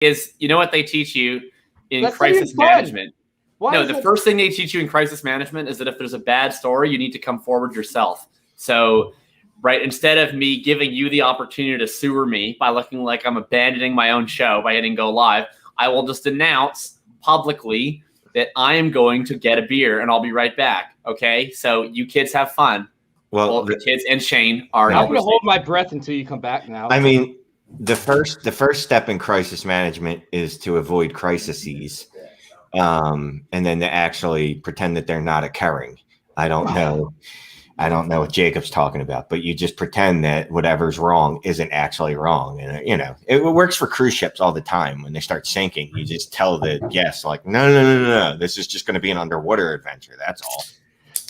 is, you know what they teach you in crisis management? No, the first thing they teach you in crisis management is that if there's a bad story, you need to come forward yourself. So, right, instead of me giving you the opportunity to sewer me by looking like I'm abandoning my own show by hitting go live, I will just announce publicly that I am going to get a beer and I'll be right back. Okay, so you kids have fun. Well, the kids and Shane are. I'm going to hold my breath until you come back now. I mean, the first step in crisis management is to avoid crises, and then to actually pretend that they're not occurring. I don't know what Jacob's talking about, but you just pretend that whatever's wrong isn't actually wrong. And, it works for cruise ships all the time. When they start sinking, you just tell the guests, like, no, this is just going to be an underwater adventure. That's all.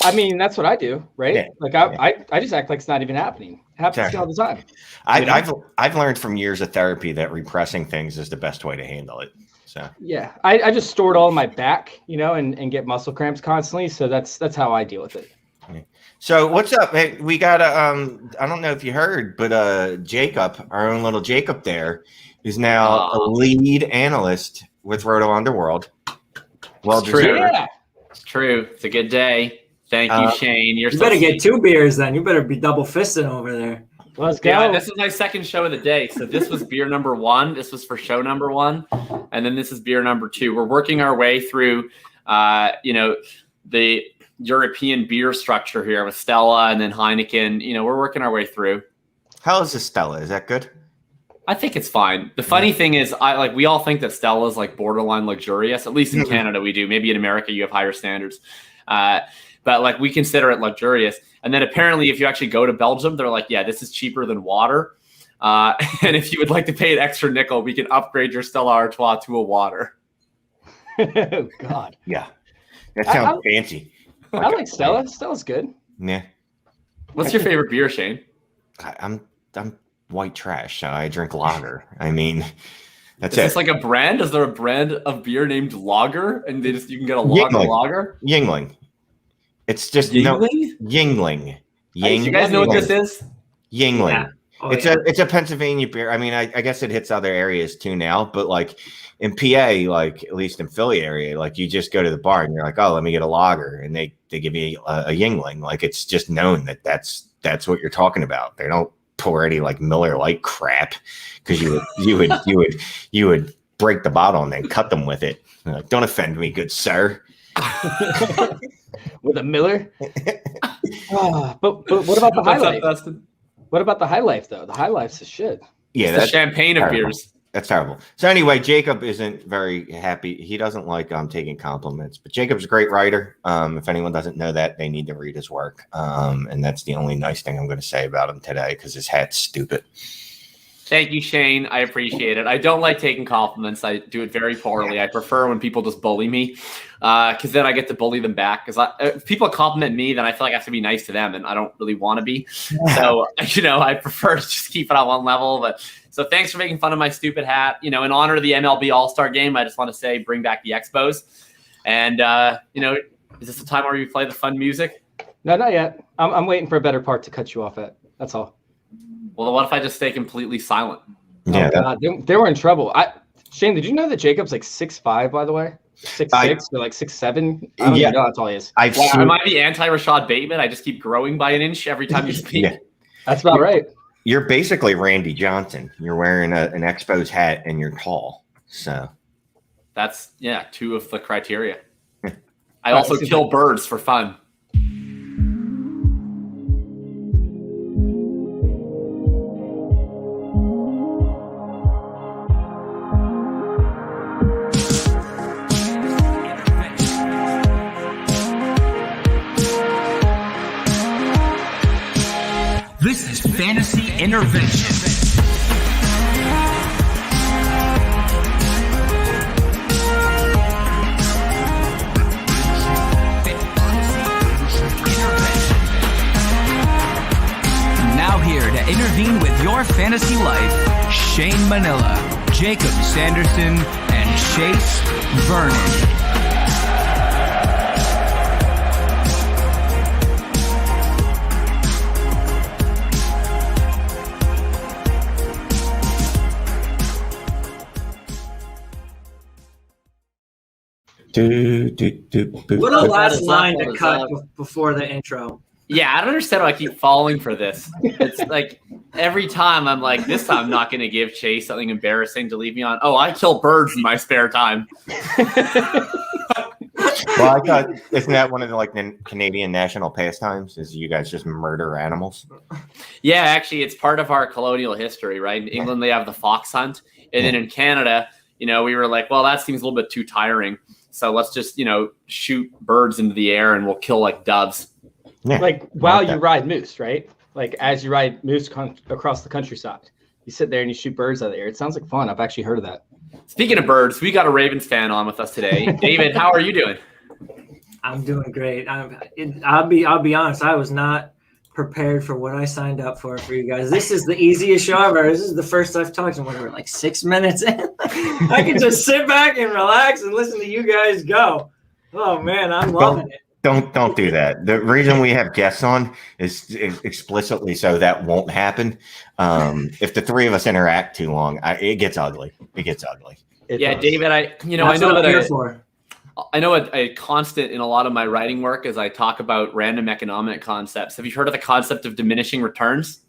I mean, that's what I do, right? Yeah. Like I just act like it's not even happening. It happens all the time. I've learned from years of therapy that repressing things is the best way to handle it. So yeah, I just store it all in my back, and get muscle cramps constantly. So that's how I deal with it. So what's up? Hey, we got I don't know if you heard, but Jacob, our own little Jacob there, is now a lead analyst with Roto Underworld. Well, it's true. Yeah. It's true. It's a good day. Thank you, Shane. You better get 2 beers then. You better be double fisting over there. Let's go. Yeah, this is my second show of the day. So this was beer number 1. This was for show number 1. And then this is beer number 2. We're working our way through, the European beer structure here with Stella and then Heineken. We're working our way through. How is this Stella? Is that good? I think it's fine. The funny thing is, we all think that Stella is like borderline luxurious. At least in Canada we do. Maybe in America you have higher standards. But we consider it luxurious. And then apparently if you actually go to Belgium, they're like, yeah, this is cheaper than water. And if you would like to pay an extra nickel, we can upgrade your Stella Artois to a water. Oh, God. Yeah. That sounds fancy. I like Stella. Stella's good. Yeah. What's your favorite beer, Shane? I'm white trash, so I drink lager. I mean, that's Is this like a brand? Is there a brand of beer named lager, and you can get a lager? Yingling. It's just Yingling. Yingling. You guys know what this is? Yingling. Yeah. It's a Pennsylvania beer. I mean, I guess it hits other areas too now, but in PA, at least in Philly area, you just go to the bar and you're like, oh, let me get a lager, and they give you a Yingling. It's just known that that's what you're talking about. They don't pour any Miller Lite crap, because you would break the bottle and then cut them with it. Don't offend me, good sir. With a Miller. But what about the High Life? What about the High Life though? The High Life's the shit. Yeah, that's the champagne of beers. That's terrible. So anyway, Jacob isn't very happy. He doesn't like taking compliments, but Jacob's a great writer. If anyone doesn't know that, they need to read his work. And that's the only nice thing I'm going to say about him today, because his hat's stupid. Thank you, Shane. I appreciate it. I don't like taking compliments. I do it very poorly. Yeah. I prefer when people just bully me, because then I get to bully them back. Because if people compliment me, then I feel like I have to be nice to them, and I don't really want to be. So, I prefer to just keep it on one level. But so thanks for making fun of my stupid hat. In honor of the MLB All-Star Game, I just want to say bring back the Expos. And, is this the time where you play the fun music? No, not yet. I'm waiting for a better part to cut you off at. That's all. Well, what if I just stay completely silent? Yeah, they were in trouble. Shane, did you know that Jacob's 6'5", by the way? 6'6", or 6'7"? I don't even know that's all he is. I might be anti-Rashad Bateman. I just keep growing by an inch every time you speak. Yeah. That's about right. You're basically Randy Johnson. You're wearing an Expos hat and you're tall. So that's 2 of the criteria. I also kill birds for fun. This is Fantasy Intervention. Now here to intervene with your fantasy life, Shane Manila, Jacob Sanderson, and Chase Vernon. What a last line to cut before the intro. Yeah, I don't understand why I keep falling for this. It's like every time I'm like, this time I'm not going to give Chase something embarrassing to leave me on. Oh, I kill birds in my spare time. Well, I thought, isn't that one of the Canadian national pastimes? Is you guys just murder animals? Yeah, actually, it's part of our colonial history, right? In England, they have the fox hunt, and then in Canada, we were like, well, that seems a little bit too tiring, so let's just shoot birds into the air and we'll kill like doves. Yeah, while you ride moose, right? Like as you ride moose across the countryside, you sit there and you shoot birds out of the air. It sounds like fun. I've actually heard of that. Speaking of birds, we got a Ravens fan on with us today. David, how are you doing? I'm doing great. I'll be honest. I was not prepared for what I signed up for you guys. This is the easiest show ever. This is the first I've talked in whatever, like 6 minutes in. I can just sit back and relax and listen to you guys go. Oh man, I'm loving it. Don't do that. The reason we have guests on is explicitly so that won't happen. If the three of us interact too long, it gets ugly. It gets ugly. David, I know a constant in a lot of my writing work is I talk about random economic concepts. Have you heard of the concept of diminishing returns?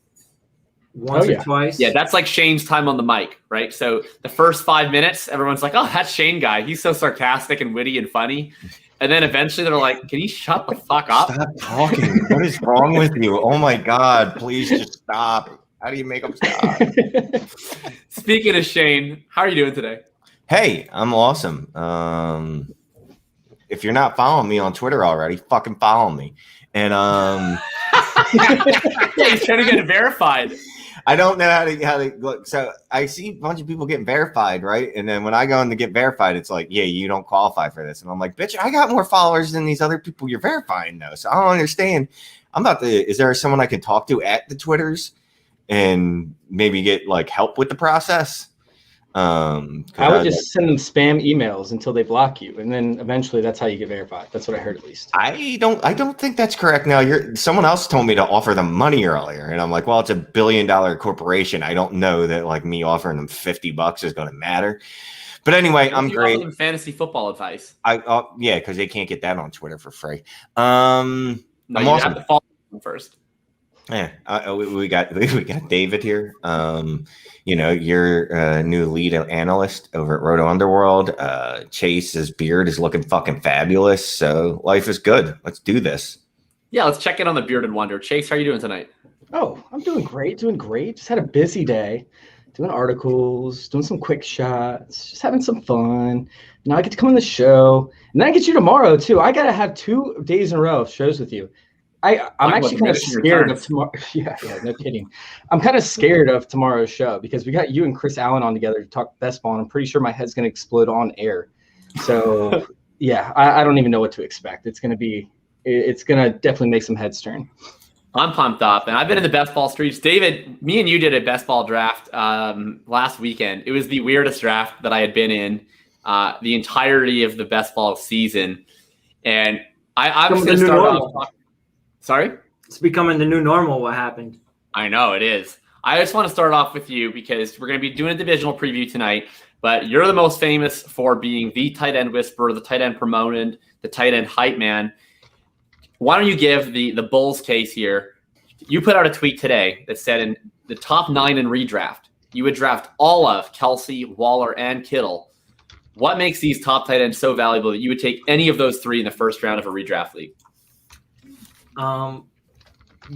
Once or twice. Yeah, that's like Shane's time on the mic, right? So the first 5 minutes, everyone's like, oh, that's Shane guy. He's so sarcastic and witty and funny. And then eventually they're like, can you shut the fuck up? Stop talking. What is wrong with you? Oh my God, please just stop. How do you make them stop? Speaking of Shane, how are you doing today? Hey, I'm awesome. If you're not following me on Twitter already, fucking follow me. And he's trying to get it verified. I don't know how to look. So I see a bunch of people getting verified, right? And then when I go in to get verified, it's like, yeah, you don't qualify for this. And I'm like, bitch, I got more followers than these other people you're verifying though. So I don't understand. Is there someone I can talk to at the Twitters and maybe get help with the process? I would just send them spam emails until they block you, and then eventually that's how you get verified. That's what I heard, at least. I don't think that's correct. Now, someone else told me to offer them money earlier, and I'm like, well, it's $1 billion corporation. I don't know that me offering them $50 is going to matter. But anyway, I'm great. Offer them fantasy football advice. Yeah, because they can't get that on Twitter for free. No, I'm awesome. have to follow them first. Yeah, we got David here. You're a new lead analyst over at Roto Underworld. Chase's beard is looking fucking fabulous. So life is good. Let's do this. Yeah, let's check in on the bearded wonder. Chase, how are you doing tonight? Oh, I'm doing great. Just had a busy day. Doing articles, doing some quick shots, just having some fun. Now I get to come on the show. And then I get you tomorrow, too. I got to have 2 days in a row of shows with you. I'm actually kind of scared of tomorrow. Yeah, no kidding. I'm kind of scared of tomorrow's show because we got you and Chris Allen on together to talk best ball, and I'm pretty sure my head's going to explode on air. So, yeah, I don't even know what to expect. It's going to definitely make some heads turn. I'm pumped up, and I've been in the best ball streets. David, me and you did a best ball draft last weekend. It was the weirdest draft that I had been in the entirety of the best ball season, and I'm just going to start off. Sorry? It's becoming the new normal, what happened. I know, it is. I just want to start off with you because we're going to be doing a divisional preview tonight, but you're the most famous for being the tight end whisperer, the tight end promoted, the tight end hype man. Why don't you give the Bulls case here? You put out a tweet today that said in the top 9 in redraft, you would draft all of Kelsey, Waller, and Kittle. What makes these top tight ends so valuable that you would take any of those 3 in the first round of a redraft league?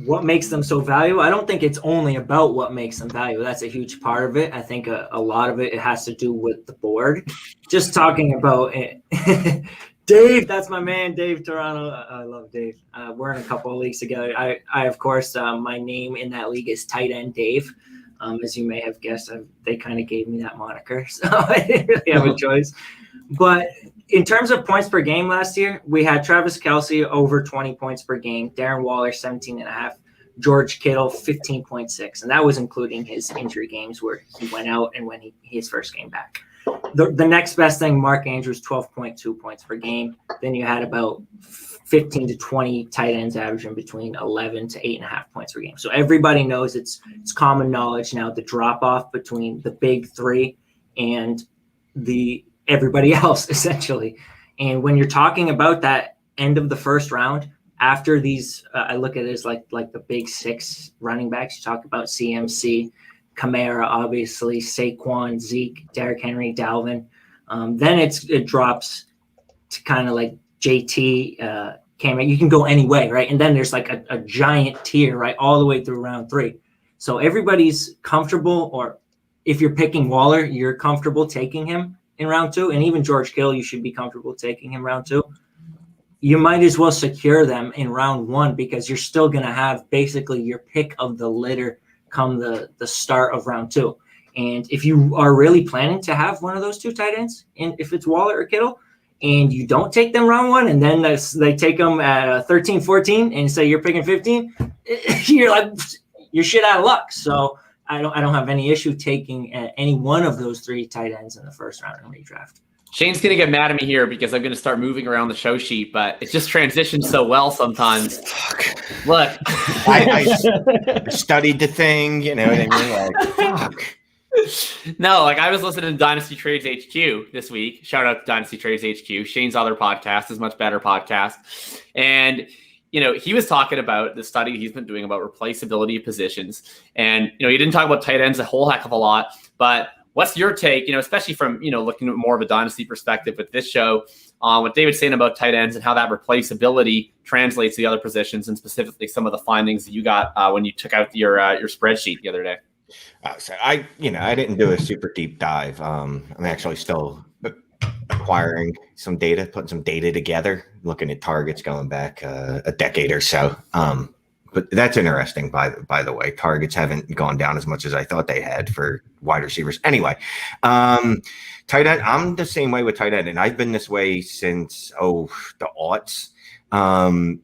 What makes them so valuable? I don't think it's only about what makes them valuable. That's a huge part of it. I think a lot of it has to do with the board. Just talking about it. Dave, that's my man, Dave Toronto. I love Dave. We're in a couple of leagues together. I of course, my name in that league is Tight End Dave. As you may have guessed, they kind of gave me that moniker, so I didn't really have a choice. But in terms of points per game last year, we had Travis Kelce over 20 points per game, Darren Waller 17.5, George Kittle 15.6, and that was including his injury games where he went out and when his first game back. The next best thing, Mark Andrews 12.2 points per game. Then you had about 15 to 20 tight ends averaging between 11 to 8.5 points per game. So everybody knows it's common knowledge now the drop off between the big 3 and everybody else essentially And when you're talking about that end of the first round, after these, I look at it as like the big 6 running backs. You talk about CMC, Kamara, obviously, Saquon, Zeke, Derrick Henry, Dalvin. Then it drops to kind of like JT, Cameron. You can go any way, right? And then there's like a giant tier, right, all the way through round 3. So everybody's comfortable, or if you're picking Waller, you're comfortable taking him in round 2. And even George Kittle, you should be comfortable taking him round 2. You might as well secure them in round 1 because you're still going to have basically your pick of the litter come the start of round 2. And if you are really planning to have one of those 2 tight ends, and if it's Waller or Kittle, and you don't take them round 1, and then they take them at 13, 14, and say you're picking 15, you're shit out of luck. So I don't have any issue taking any one of those 3 tight ends in the first round in redraft. Shane's going to get mad at me here because I'm going to start moving around the show sheet, but it just transitions so well sometimes. Look. I studied the thing, you know what I mean? Like, fuck. No, like I was listening to Dynasty Trades HQ this week. Shout out to Dynasty Trades HQ. Shane's other podcast is much better podcast. And, he was talking about the study he's been doing about replaceability of positions. And, he didn't talk about tight ends a whole heck of a lot, but what's your take, especially from, looking at more of a dynasty perspective with this show on what David's saying about tight ends and how that replaceability translates to the other positions, and specifically some of the findings that you got when you took out your spreadsheet the other day? So I didn't do a super deep dive. I'm actually still acquiring some data, putting some data together, looking at targets going back a decade or so. But that's interesting, by the way. Targets haven't gone down as much as I thought they had for wide receivers. Anyway, tight end, I'm the same way with tight end, and I've been this way since, the aughts. I'm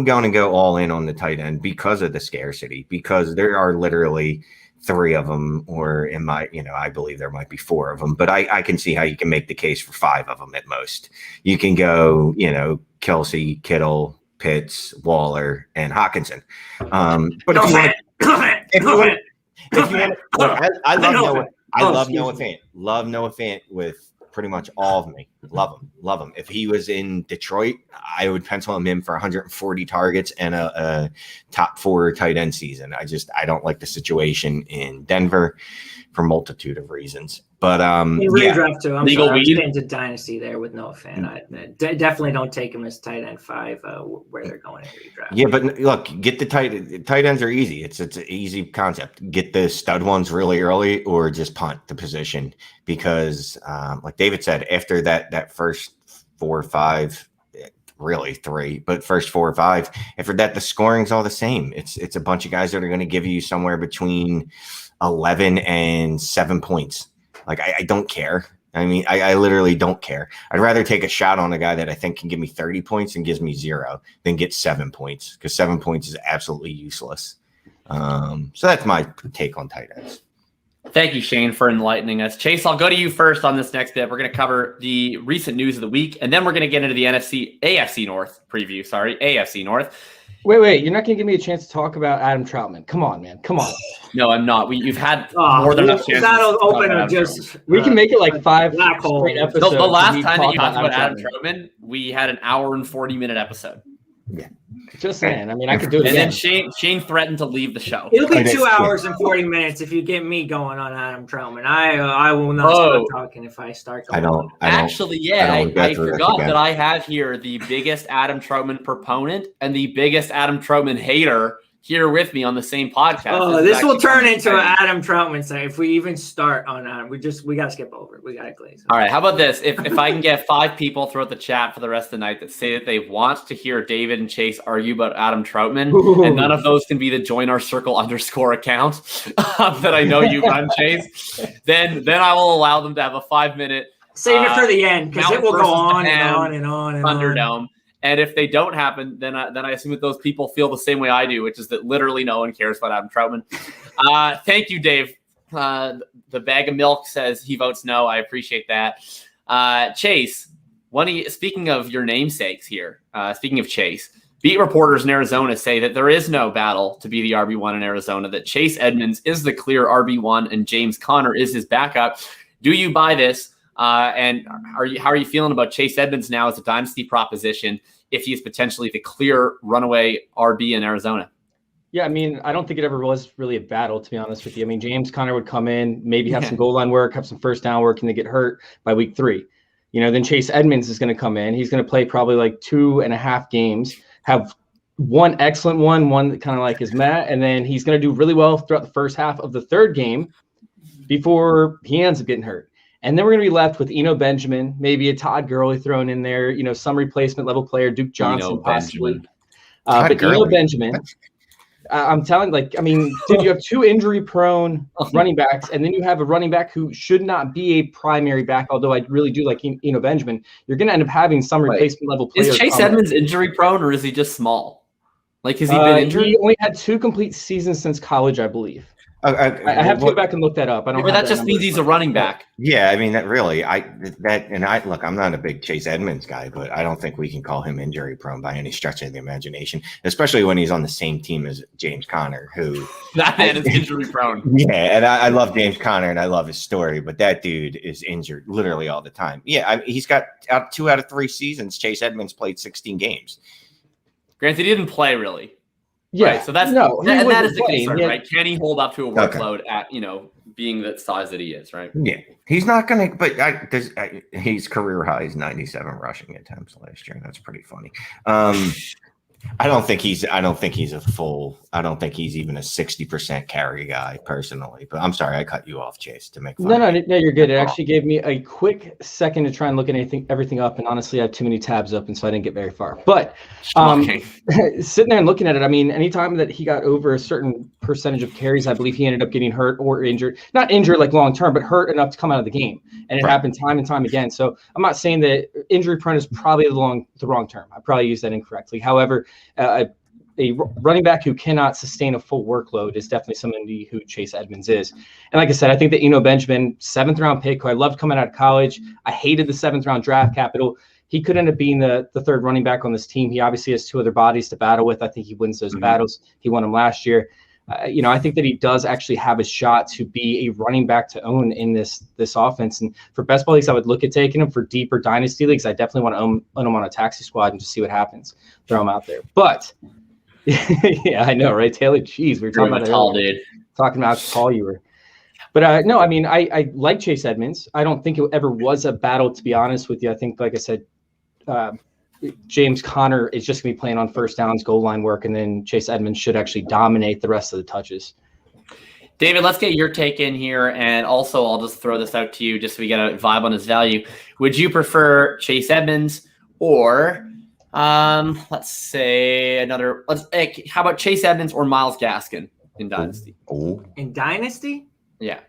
going to go all in on the tight end because of the scarcity, because there are literally 3 of them, or I believe there might be 4 of them, but I can see how you can make the case for 5 of them at most. You can go, Kelsey, Kittle, Pitts, Waller, and Hawkinson. But if you want, I love Noah Fant. Love Noah Fant with pretty much all of me. Love him. If he was in Detroit, I would pencil him in for 140 targets and a top 4 tight end season. I don't like the situation in Denver for a multitude of reasons. But redraft too. I'm getting into dynasty there with Noah Fant. I definitely don't take him as tight end 5 where they're going in redraft. Yeah, but look, get the tight ends are easy. It's an easy concept. Get the stud ones really early, or just punt the position, because like David said, after that first 4 or 5, really 3, but first 4 or 5, after that the scoring's all the same. It's a bunch of guys that are going to give you somewhere between 11 and 7 points. Like, I don't care. I mean, I literally don't care. I'd rather take a shot on a guy that I think can give me 30 points and gives me 0 than get 7 points, because 7 points is absolutely useless. So that's my take on tight ends. Thank you, Shane, for enlightening us. Chase, I'll go to you first on this next bit. We're going to cover the recent news of the week, and then we're going to get into the AFC North preview. AFC North. Wait, you're not going to give me a chance to talk about Adam Troutman. Come on, man. Come on. No, I'm not. You've had more than enough chances. That'll open up just. We can make it like 5 straight episodes. The last time that you talked about Adam Troutman, we had an hour and 40-minute episode. Yeah. Just saying. I mean, I could do it again. And then Shane threatened to leave the show. It'll be 2 hours and 40 minutes if you get me going on Adam Troutman. I will not start talking if I start going. I forgot that I have here the biggest Adam Troutman proponent and the biggest Adam Troutman hater here with me on the same podcast. This will turn into an Adam Troutman thing if we even start on Adam. We got to skip over it. We got to glaze. All right. How about this? If I can get 5 people throughout the chat for the rest of the night that say that they want to hear David and Chase argue about Adam Troutman, and none of those can be the Join Our Circle _ account that I know you run, Chase, then I will allow them to have a 5-minute. Save it for the end, because it will go on and on and on and Thunderdome. And if they don't happen, then I assume that those people feel the same way I do, which is that literally no one cares about Adam Troutman. Thank you, Dave. The bag of milk says he votes no. I appreciate that. Chase, speaking of your namesakes here, speaking of Chase, beat reporters in Arizona say that there is no battle to be the RB1 in Arizona, that Chase Edmonds is the clear RB1 and James Conner is his backup. Do you buy this? And how are you feeling about Chase Edmonds now as a dynasty proposition if he's potentially the clear runaway RB in Arizona? Yeah, I mean, I don't think it ever was really a battle, to be honest with you. I mean, James Conner would come in, maybe have some goal line work, have some first down work, and then get hurt by week 3. Then Chase Edmonds is going to come in. He's going to play probably like 2.5 games, have one excellent one that kind of like is Matt, and then he's going to do really well throughout the first half of the 3rd game before he ends up getting hurt. And then we're going to be left with Eno Benjamin, maybe a Todd Gurley thrown in there, some replacement level player, Duke Johnson possibly. But Eno Benjamin, I'm telling, dude, you have 2 injury-prone running backs, and then you have a running back who should not be a primary back, although I really do like Eno Benjamin. You're going to end up having some replacement level players. Is Chase Edmonds injury-prone, or is he just small? Has he been injured? He only had 2 complete seasons since college, I believe. I have to go back and look that up. I don't. But that just means he's a running back. Yeah, I mean look, I'm not a big Chase Edmonds guy, but I don't think we can call him injury prone by any stretch of the imagination, especially when he's on the same team as James Conner, who that man is injury prone. Yeah, and I love James Conner and I love his story, but that dude is injured literally all the time. Yeah, he's got 2 out of 3 seasons. Chase Edmonds played 16 games. Granted, he didn't play really. Yeah, right, so that is the concern, right? Can he hold up to a workload at being the size that he is, right? Yeah, he's not gonna. But his career high is 97 rushing attempts last year. That's pretty funny. I don't think he's even a 60% carry guy personally, but I'm sorry, I cut you off, Chase, to make fun. No, you're good. It actually gave me a quick second to try and look at everything up. And honestly, I have too many tabs open, so I didn't get very far, but sitting there and looking at it, I mean, anytime that he got over a certain percentage of carries, I believe he ended up getting hurt or injured, not injured like long-term, but hurt enough to come out of the game. And it happened time and time again. So I'm not saying that injury prone is probably the wrong term. I probably used that incorrectly. However, a running back who cannot sustain a full workload is definitely somebody who Chase Edmonds is. And like I said, I think that Eno Benjamin, 7th round pick, who I loved coming out of college. I hated the 7th round draft capital. He could end up being the 3rd running back on this team. He obviously has 2 other bodies to battle with. I think he wins those battles. He won them last year. I think that he does actually have a shot to be a running back to own in this offense. And for best ball leagues, I would look at taking him. For deeper dynasty leagues, I definitely want to own him on a taxi squad and just see what happens. Throw him out there. But yeah, I know, right? Taylor, geez, we were talking about tall dude. Talking about how tall you were. But no, I mean, I like Chase Edmonds. I don't think it ever was a battle, to be honest with you. I think, like I said, James Conner is just going to be playing on first downs, goal line work, and then Chase Edmonds should actually dominate the rest of the touches. David, let's get your take in here, and also I'll just throw this out to you just so we get a vibe on his value. Would you prefer Chase Edmonds or let's say how about Chase Edmonds or Myles Gaskin in Dynasty? In Dynasty? Yeah.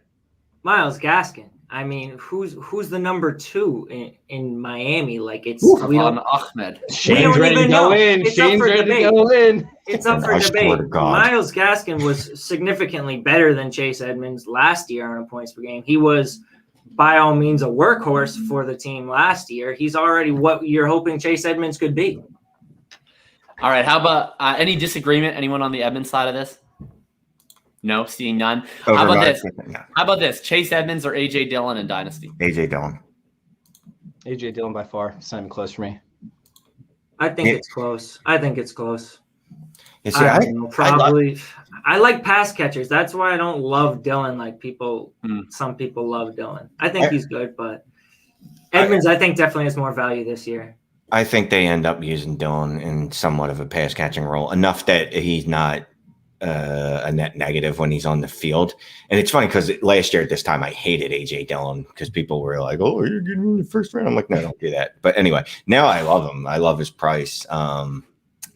Myles Gaskin. I mean, who's the number 2 in Miami? Like it's Ahmed. Shane's ready to go in. Shane's ready to go in. It's up for debate. Myles Gaskin was significantly better than Chase Edmonds last year on points per game. He was by all means a workhorse for the team last year. He's already what you're hoping Chase Edmonds could be. All right. How about any disagreement? Anyone on the Edmonds side of this? No, seeing none. How about this? Chase Edmonds or A.J. Dillon in Dynasty? A.J. Dillon. A.J. Dillon by far. It's not even close for me. I think it's close. I like pass catchers. That's why I don't love Dillon like people. Some people love Dillon. I think he's good, but Edmonds, I think, definitely has more value this year. I think they end up using Dillon in somewhat of a pass catching role, enough that he's not a net negative when he's on the field. And it's funny because last year at this time I hated AJ Dillon because people were like, "Oh, you're getting in the first round." I'm like, "No, don't do that." But anyway, now I love him. I love his price. And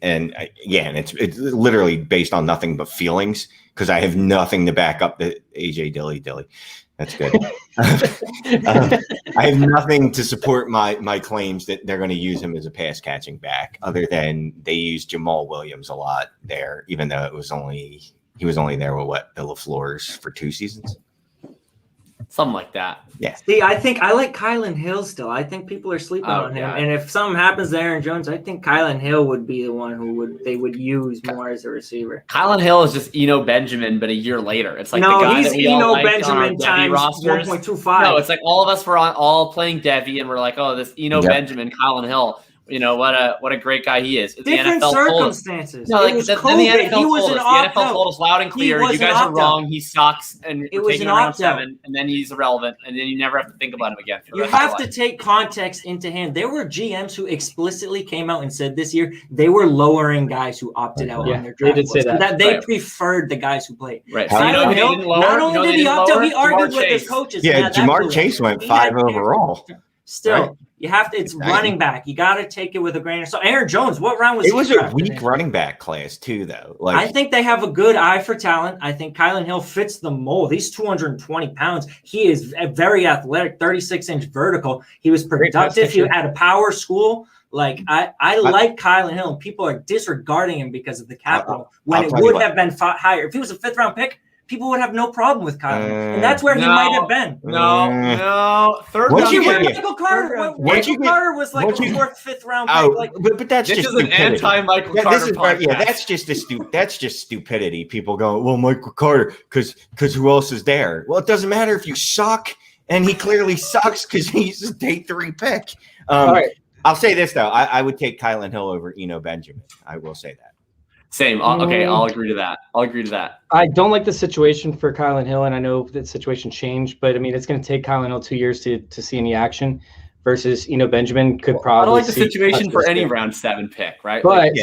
it's literally based on nothing but feelings because I have nothing to back up the AJ Dilly. That's good. I have nothing to support my claims that they're going to use him as a pass catching back, other than they used Jamal Williams a lot there, even though he was only there with the LaFleur's for 2 seasons. something like that. Yeah. See, I think I like Kylan Hill still. I think people are sleeping on him. yeah. And if something happens to Aaron Jones, I think Kylan Hill would be the one who they would use more as a receiver. Kylan Hill is just Eno Benjamin, but a year later. It's like No, the guy he's that we all Eno liked on our Benjamin Devy times rosters. 1.25. No, it's like all of us were all playing Devy, and we're like, oh, this Eno Benjamin, Kylan Hill. You know what a great guy he is. Different circumstances. No, like it was then COVID. the NFL He was told an us. The NFL opt-out. told us loud and clear. You guys are wrong. He sucks, and It we're was taking an around opt-out. 7, and then he's irrelevant, and then you never have to think about him again. For the You rest of have your to life. take context into hand. There were GMs who explicitly came out and said this year they were lowering guys who opted out on their draft. they did say list. that. They Right. preferred the guys who played. Right. How- So Kylan they Hill, didn't lower- not you know only they did he didn't opt out, lower? he argued Jamar with his Chase. coaches. Yeah, that Jamar blew Chase him. went He 5 had- overall. Still, Right. you have to. It's Exactly. running back. You got to take it with a grain of salt. Aaron Jones, what round was It he was a drafted weak in? running back class too, though. I think they have a good eye for talent. I think Kylan Hill fits the mold. He's 220 pounds. He is very athletic, 36-inch vertical. He was productive. He had a power school. Like I like Kylan Hill, and people are disregarding him because of the capital when I'll it tell you would what. have been higher. If he was a 5th-round pick, people would have no problem with Kylan, and that's where he No. might have been. No, third Once round you pick. get- Michael Carter, once Michael you get- Carter was like once a you- 4th, 5th-round pick. Oh, Like but that's This just is an stupidity. anti-Michael This Carter is right. Yeah, podcast. that's just stupidity. People go, well, Michael Carter, because who else is there? Well, it doesn't matter if you suck, and he clearly sucks because he's a day 3 pick. All right. I'll say this though, I would take Kylan Hill over Eno Benjamin. I will say that. Same. Okay, I'll agree to that. I don't like the situation for Kylan Hill, and I know that situation changed, but I mean, it's going to take Kylan Hill 2 years to see any action versus Eno Benjamin could probably I don't like the see situation for touches any there. round 7 pick, right? But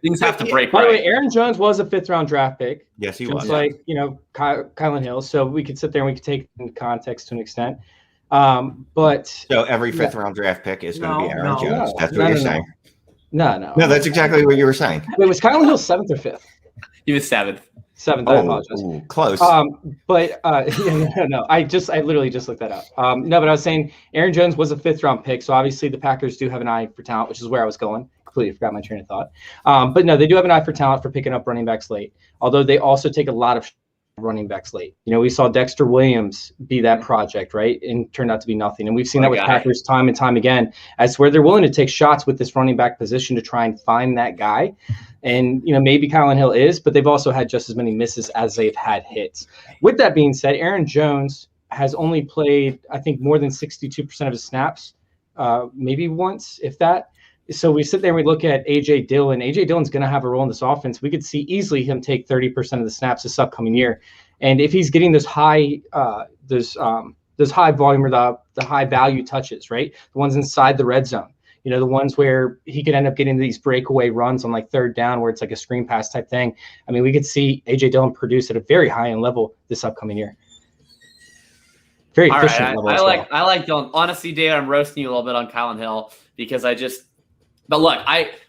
Things have to break by the way, right. Aaron Jones was a 5th-round draft pick, Yes, he just was. like, Kylan Hill. So we could sit there and we could take it in context to an extent. But So every 5th round draft pick is going to be Aaron No, Jones. no, That's no, what you're no, no. saying. no. No, that's exactly what you were saying. Wait, was Kylan Hill 7th or 5th? He was 7th. 7th, I apologize. Ooh, close. But no. I literally just looked that up. No, but I was saying Aaron Jones was a 5th-round pick, so obviously the Packers do have an eye for talent, which is where I was going. Completely forgot my train of thought. But no, they do have an eye for talent for picking up running backs late. Although they also take a lot of running backs late. We saw Dexter Williams be that project, right? And turned out to be nothing. And we've seen that with Packers time and time again, as where they're willing to take shots with this running back position to try and find that guy. And, maybe Kylan Hill is, but they've also had just as many misses as they've had hits. With that being said, Aaron Jones has only played, I think, more than 62% of his snaps, maybe once, if that. So we sit there and we look at A.J. Dillon. A.J. Dillon's going to have a role in this offense. We could see easily him take 30% of the snaps this upcoming year. And if he's getting those high volume or the high value touches, right? The ones inside the red zone, the ones where he could end up getting these breakaway runs on like 3rd down where it's like a screen pass type thing. I mean, we could see A.J. Dillon produce at a very high end level this upcoming year. Very efficient level. I like Dillon. Honestly, David, I'm roasting you a little bit on Kylan Hill because but look,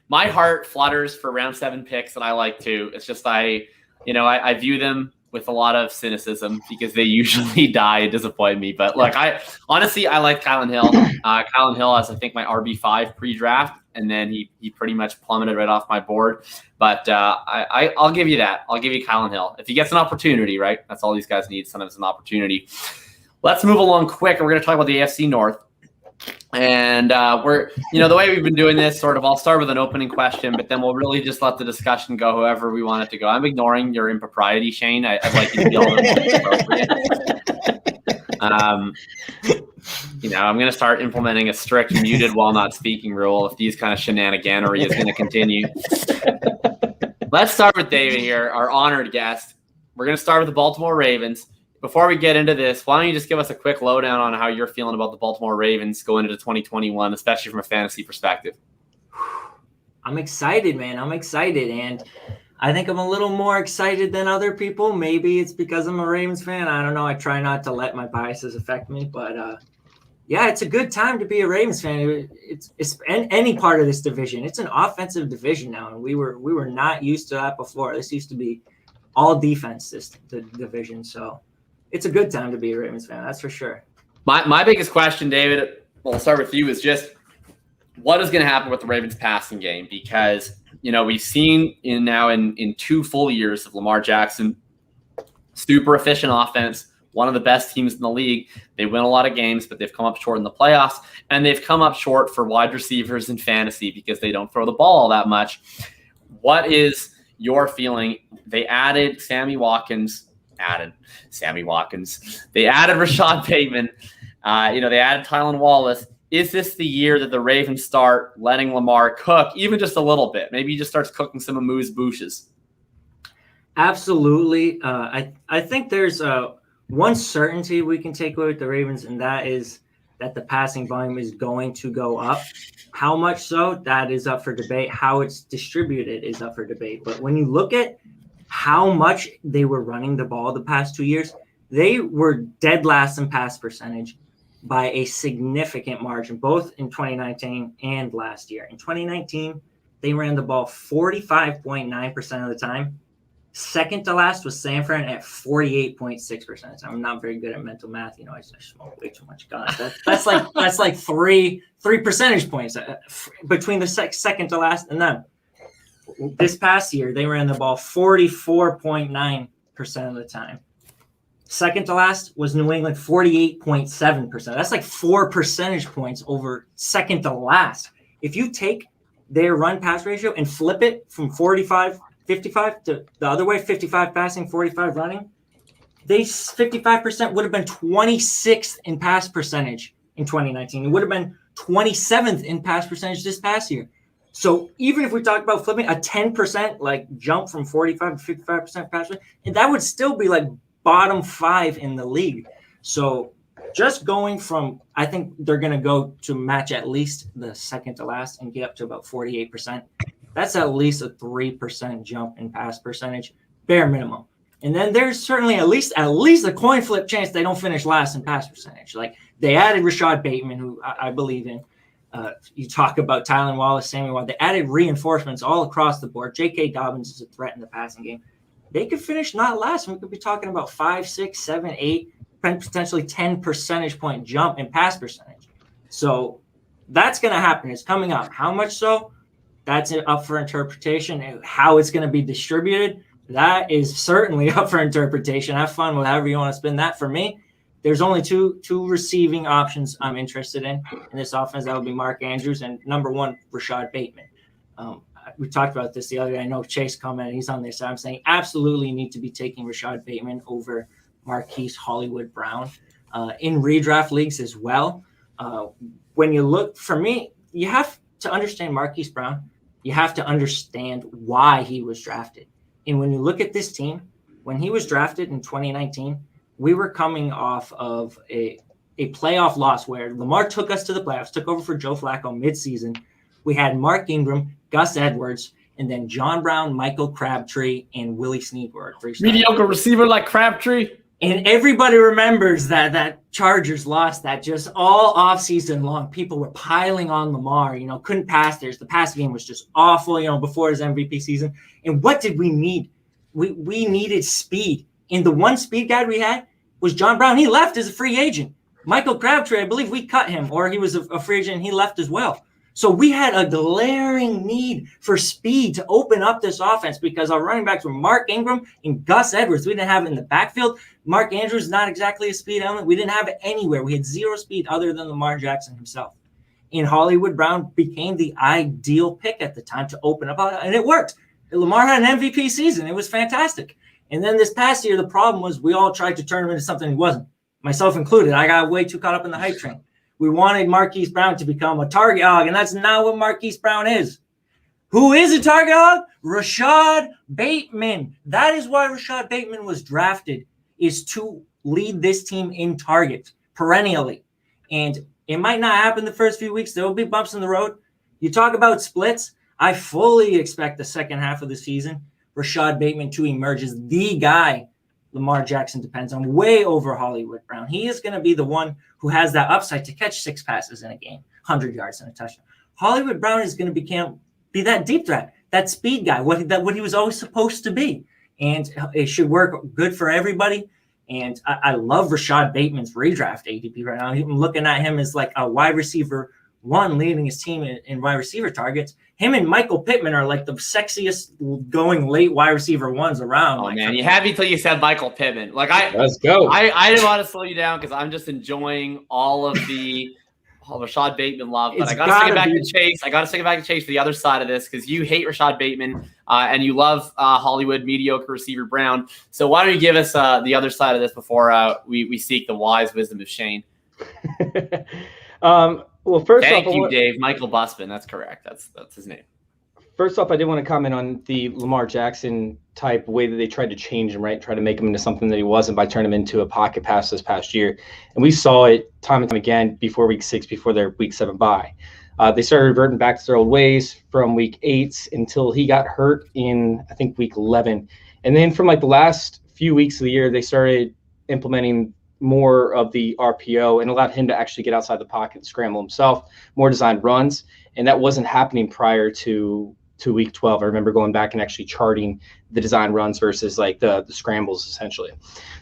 my heart flutters for round 7 picks, and I like too. It's just I view them with a lot of cynicism because they usually die and disappoint me. But look, I like Kylan Hill. Kylan Hill has, I think, my RB5 pre-draft, and then he pretty much plummeted right off my board. But I'll give you that. I'll give you Kylan Hill. If he gets an opportunity, right? That's all these guys need. Sometimes an opportunity. Let's move along quick, and we're going to talk about the AFC North. And we're, the way we've been doing this, sort of, I'll start with an opening question, but then we'll really just let the discussion go however we want it to go. I'm ignoring your impropriety, Shane. I'd like you to be able to I'm going to start implementing a strict muted while not speaking rule if these kind of shenaniganery is going to continue. Let's start with David here, our honored guest. We're going to start with the Baltimore Ravens. Before we get into this, why don't you just give us a quick lowdown on how you're feeling about the Baltimore Ravens going into 2021, especially from a fantasy perspective? I'm excited, man. I'm excited. And I think I'm a little more excited than other people. Maybe it's because I'm a Ravens fan. I don't know. I try not to let my biases affect me. But, it's a good time to be a Ravens fan. It's any part of this division. It's an offensive division now, and we were not used to that before. This used to be all defense, the division. So it's a good time to be a Ravens fan. That's for sure. My biggest question, David, we'll start with you, is just what is going to happen with the Ravens passing game? Because, we've seen in 2 full years of Lamar Jackson, super efficient offense, one of the best teams in the league. They win a lot of games, but they've come up short in the playoffs, and they've come up short for wide receivers in fantasy because they don't throw the ball all that much. What is your feeling? They added Sammy Watkins. They added Rashad Bateman. They added Tylan Wallace. Is this the year that the Ravens start letting Lamar cook, even just a little bit? Maybe he just starts cooking some amuse bouches. Absolutely. I think there's one certainty we can take away with the Ravens, and that is that the passing volume is going to go up. How much so? That is up for debate. How it's distributed is up for debate. But when you look at how much they were running the ball the past 2 years, they were dead last in pass percentage by a significant margin, both in 2019 and last year. In 2019, they ran the ball 45.9% of the time. Second to last was San Fran at 48.6%. I'm not very good at mental math. I smoke way too much gun. That's like three percentage points between the second to last and them. This past year, they ran the ball 44.9% of the time. Second to last was New England, 48.7%. That's like 4 percentage points over second to last. If you take their run pass ratio and flip it from 55 to the other way, 55 passing, 45 running, 55% would have been 26th in pass percentage in 2019. It would have been 27th in pass percentage this past year. So even if we talk about flipping a 10% like jump from 45 to 55% pass rate, and that would still be like bottom 5 in the league. So just going from, I think they're going to go to match at least the second to last and get up to about 48%. That's at least a 3% jump in pass percentage, bare minimum. And then there's certainly at least a coin flip chance they don't finish last in pass percentage. Like they added Rashad Bateman, who I believe in. You talk about Tylan Wallace, Sammy Watkins. They added reinforcements all across the board. J.K. Dobbins is a threat in the passing game. They could finish not last. We could be talking about 5, 6, 7, 8, potentially 10 percentage point jump in pass percentage. So that's going to happen. It's coming up. How much so? That's up for interpretation. And how it's going to be distributed, that is certainly up for interpretation. Have fun with however you want to spin that. For me, there's only two receiving options I'm interested in this offense. That would be Mark Andrews and number 1, Rashad Bateman. We talked about this the other day. I know Chase commented. He's on this. So I'm saying absolutely need to be taking Rashad Bateman over Marquise Hollywood Brown in redraft leagues as well. When you look, for me, you have to understand Marquise Brown. You have to understand why he was drafted. And when you look at this team, when he was drafted in 2019, we were coming off of a playoff loss where Lamar took us to the playoffs, took over for Joe Flacco midseason. We had Mark Ingram, Gus Edwards, and then John Brown, Michael Crabtree, and Willie Snead were 3 stars. Mediocre receiver like Crabtree. And everybody remembers that Chargers loss that just all offseason long. People were piling on Lamar, couldn't pass. The pass game was just awful, before his MVP season. And what did we need? We needed speed. And the one speed guy we had was John Brown. He left as a free agent. Michael Crabtree, I believe we cut him, or he was a free agent and he left as well. So we had a glaring need for speed to open up this offense because our running backs were Mark Ingram and Gus Edwards. We didn't have it in the backfield. Mark Andrews is not exactly a speed element. We didn't have it anywhere. We had 0 speed other than Lamar Jackson himself. And Hollywood Brown became the ideal pick at the time to open up, and it worked. Lamar had an MVP season. It was fantastic. And then this past year, the problem was we all tried to turn him into something he wasn't, myself included. I got way too caught up in the hype train. We wanted Marquise Brown to become a target hog, and that's not what Marquise Brown is. Who is a target hog? Rashad Bateman. That is why Rashad Bateman was drafted, is to lead this team in targets perennially. And it might not happen the first few weeks. There will be bumps in the road. You talk about splits. I fully expect the second half of the season, Rashad Bateman to emerge as the guy Lamar Jackson depends on, way over Hollywood Brown. He is going to be the one who has that upside to catch 6 passes in a game, 100 yards and a touchdown. Hollywood Brown is going to be that deep threat, that speed guy, what he was always supposed to be. And it should work good for everybody. And I love Rashad Bateman's redraft ADP right now. I'm looking at him as like a wide receiver leading his team in wide receiver targets. Him and Michael Pittman are like the sexiest going late wide receiver ones around. Oh like, man, you had me till you said Michael Pittman. Like Let's go. I didn't want to slow you down because I'm just enjoying all of the Rashad Bateman love. But I got to sing it back to Chase. I got to sing it back to Chase for the other side of this because you hate Rashad Bateman and you love Hollywood mediocre receiver Brown. So why don't you give us the other side of this before we seek the wise wisdom of Shane? Well, first Thank off, you, Dave. Michael Busman. That's correct. That's his name. First off, I did want to comment on the Lamar Jackson type way that they tried to change him, right? Try to make him into something that he wasn't by turning him into a pocket pass this past year. And we saw it time and time again before week 6, before their week 7 bye. They started reverting back to their old ways from week 8 until he got hurt in, I think, week 11. And then from like the last few weeks of the year, they started implementing more of the RPO and allowed him to actually get outside the pocket and scramble himself, more designed runs. And that wasn't happening prior to week 12. I remember going back and actually charting the design runs versus like the scrambles essentially.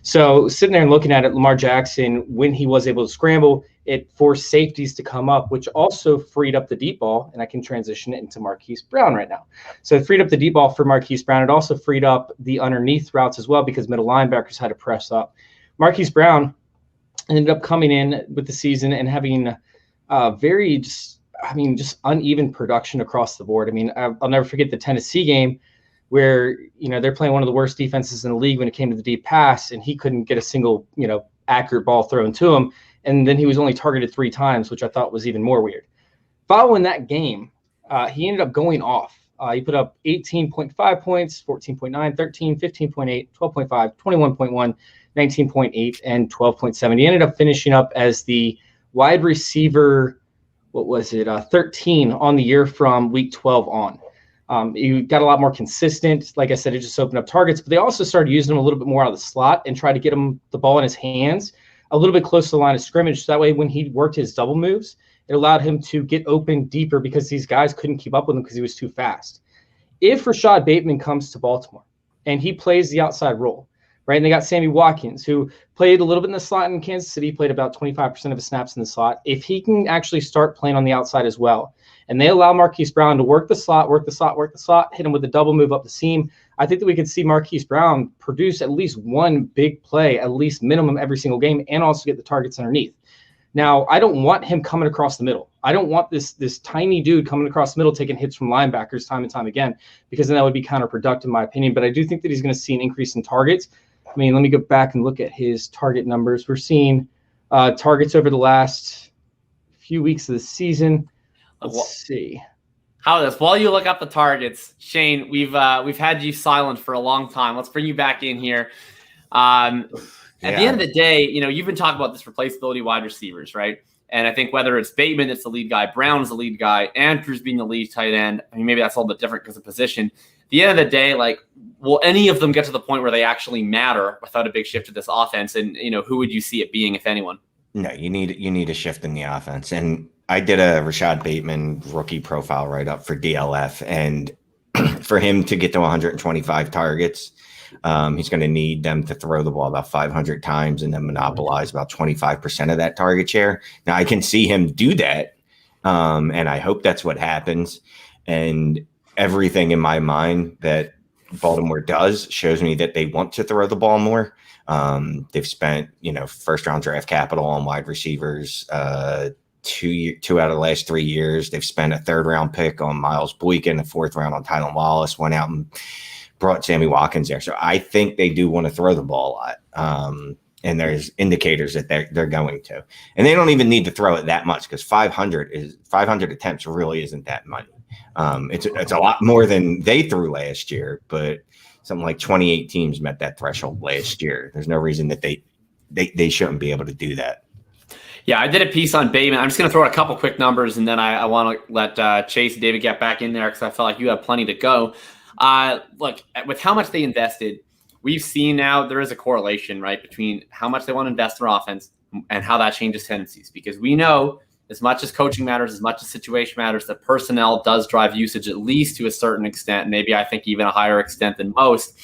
So sitting there and looking at it, Lamar Jackson, when he was able to scramble, it forced safeties to come up, which also freed up the deep ball. And I can transition it into Marquise Brown right now. So it freed up the deep ball for Marquise Brown. It also freed up the underneath routes as well because middle linebackers had to press up. Marquise Brown ended up coming in with the season and having just uneven production across the board. I mean, I'll never forget the Tennessee game where, they're playing one of the worst defenses in the league when it came to the deep pass, and he couldn't get a single, accurate ball thrown to him. And then he was only targeted 3 times, which I thought was even more weird. Following that game, he ended up going off. He put up 18.5 points, 14.9, 13, 15.8, 12.5, 21.1, 19.8, and 12.7. He ended up finishing up as the wide receiver 13 on the year from week 12 on. He got a lot more consistent. Like I said, it just opened up targets, but they also started using him a little bit more out of the slot and tried to get him the ball in his hands a little bit close to the line of scrimmage. So that way, when he worked his double moves, it allowed him to get open deeper because these guys couldn't keep up with him because he was too fast. If Rashad Bateman comes to Baltimore and he plays the outside role, right? And they got Sammy Watkins, who played a little bit in the slot in Kansas City, played about 25% of his snaps in the slot. If he can actually start playing on the outside as well, and they allow Marquise Brown to work the slot, hit him with a double move up the seam, I think that we could see Marquise Brown produce at least one big play, at least minimum every single game, and also get the targets underneath. Now, I don't want him coming across the middle. I don't want this tiny dude coming across the middle taking hits from linebackers time and time again, because then that would be counterproductive in my opinion. But I do think that he's going to see an increase in targets. I mean, let me go back and look at his target numbers. We're seeing targets over the last few weeks of the season. Let's see. How this? While you look up the targets, Shane, we've had you silent for a long time. Let's bring you back in here. At the end of the day, you've been talking about this replaceability wide receivers, right? And I think whether it's Bateman that's the lead guy, Brown's the lead guy, Andrews being the lead tight end, I mean, maybe that's a little bit different because of position. At the end of the day, will any of them get to the point where they actually matter without a big shift to this offense? And, who would you see it being, if anyone? No, you need a shift in the offense. And I did a Rashad Bateman rookie profile write-up for DLF, and for him to get to 125 targets, he's going to need them to throw the ball about 500 times and then monopolize about 25% of that target share. Now, I can see him do that, and I hope that's what happens. And everything in my mind that Baltimore does shows me that they want to throw the ball more. They've spent, first-round draft capital on wide receivers 2 out of the last 3 years. They've spent a 3rd-round pick on Miles Boykin, a 4th round on Tylan Wallace, went out and brought Sammy Watkins there. So I think they do want to throw the ball a lot. And there's indicators that they're going to. And they don't even need to throw it that much because 500 attempts really isn't that money. It's a lot more than they threw last year, but something like 28 teams met that threshold last year. There's no reason that they shouldn't be able to do that. Yeah, I did a piece on Bateman. I'm just going to throw out a couple quick numbers, and then I want to let Chase and David get back in there because I feel like you have plenty to go. Look, with how much they invested, we've seen now there is a correlation, right, between how much they want to invest in their offense and how that changes tendencies. Because we know as much as coaching matters, as much as situation matters, that personnel does drive usage at least to a certain extent, maybe I think even a higher extent than most.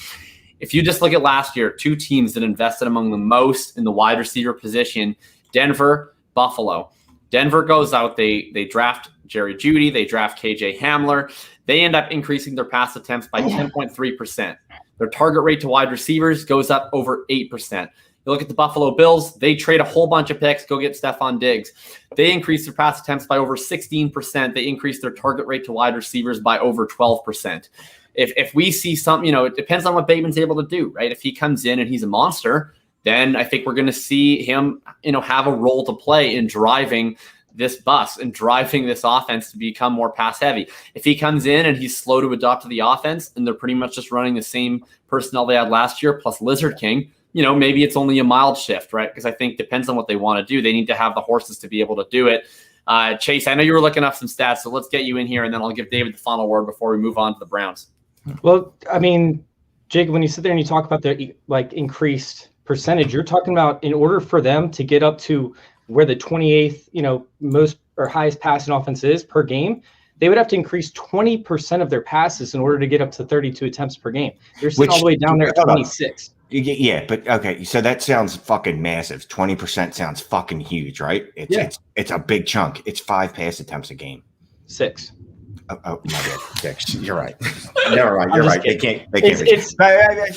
If you just look at last year, 2 teams that invested among the most in the wide receiver position, Denver, Buffalo. Denver goes out. They draft Jerry Jeudy. They draft KJ Hamler. They end up increasing their pass attempts by 10.3%. Their target rate to wide receivers goes up over 8%. You look at the Buffalo Bills, they trade a whole bunch of picks, go get Stephon Diggs. They increase their pass attempts by over 16%. They increase their target rate to wide receivers by over 12%. If we see something, it depends on what Bateman's able to do, right? If he comes in and he's a monster, then I think we're going to see him, have a role to play in driving this bus and driving this offense to become more pass heavy. If he comes in and he's slow to adopt to the offense and they're pretty much just running the same personnel they had last year plus Lizard King, maybe it's only a mild shift, right? Because I think depends on what they want to do. They need to have the horses to be able to do it. Chase, I know you were looking up some stats, so let's get you in here and then I'll give David the final word before we move on to the Browns. Well, I mean, Jacob, when you sit there and you talk about the increased percentage, you're talking about in order for them to get up to where the 28th, most or highest passing offense is per game, they would have to increase 20% of their passes in order to get up to 32 attempts per game. They're sitting all the way down there at 26. Yeah, but okay, so that sounds fucking massive. 20% sounds fucking huge, right? It's a big chunk. It's 5 pass attempts a game. 6. Oh, my bad. 6. You're right. Never mind. You're right. Kidding. They can't.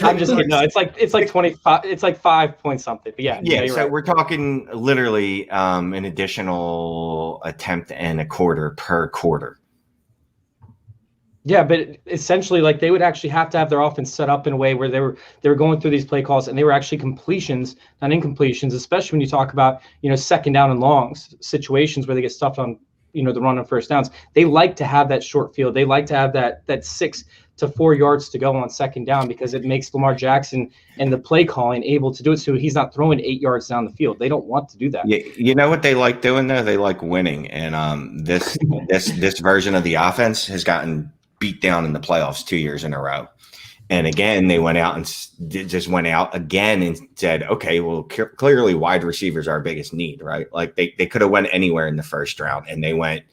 I'm just kidding. No, it's like 25. It's like 5 point something. But yeah. So right. we're talking literally an additional attempt and a quarter per quarter. Yeah, but essentially, they would actually have to have their offense set up in a way where they were going through these play calls and they were actually completions, not incompletions. Especially when you talk about second down and longs situations where they get stuffed on the run on first downs. They like to have that short field. They like to have that 6 to 4 yards to go on second down because it makes Lamar Jackson and the play calling able to do it so he's not throwing 8 yards down the field. They don't want to do that. Yeah, you know what they like doing though? They like winning, and this version of the offense has gotten beat down in the playoffs 2 years in a row. And again, they went out and said, okay, well, clearly wide receivers are our biggest need, right? They could have went anywhere in the first round and they went,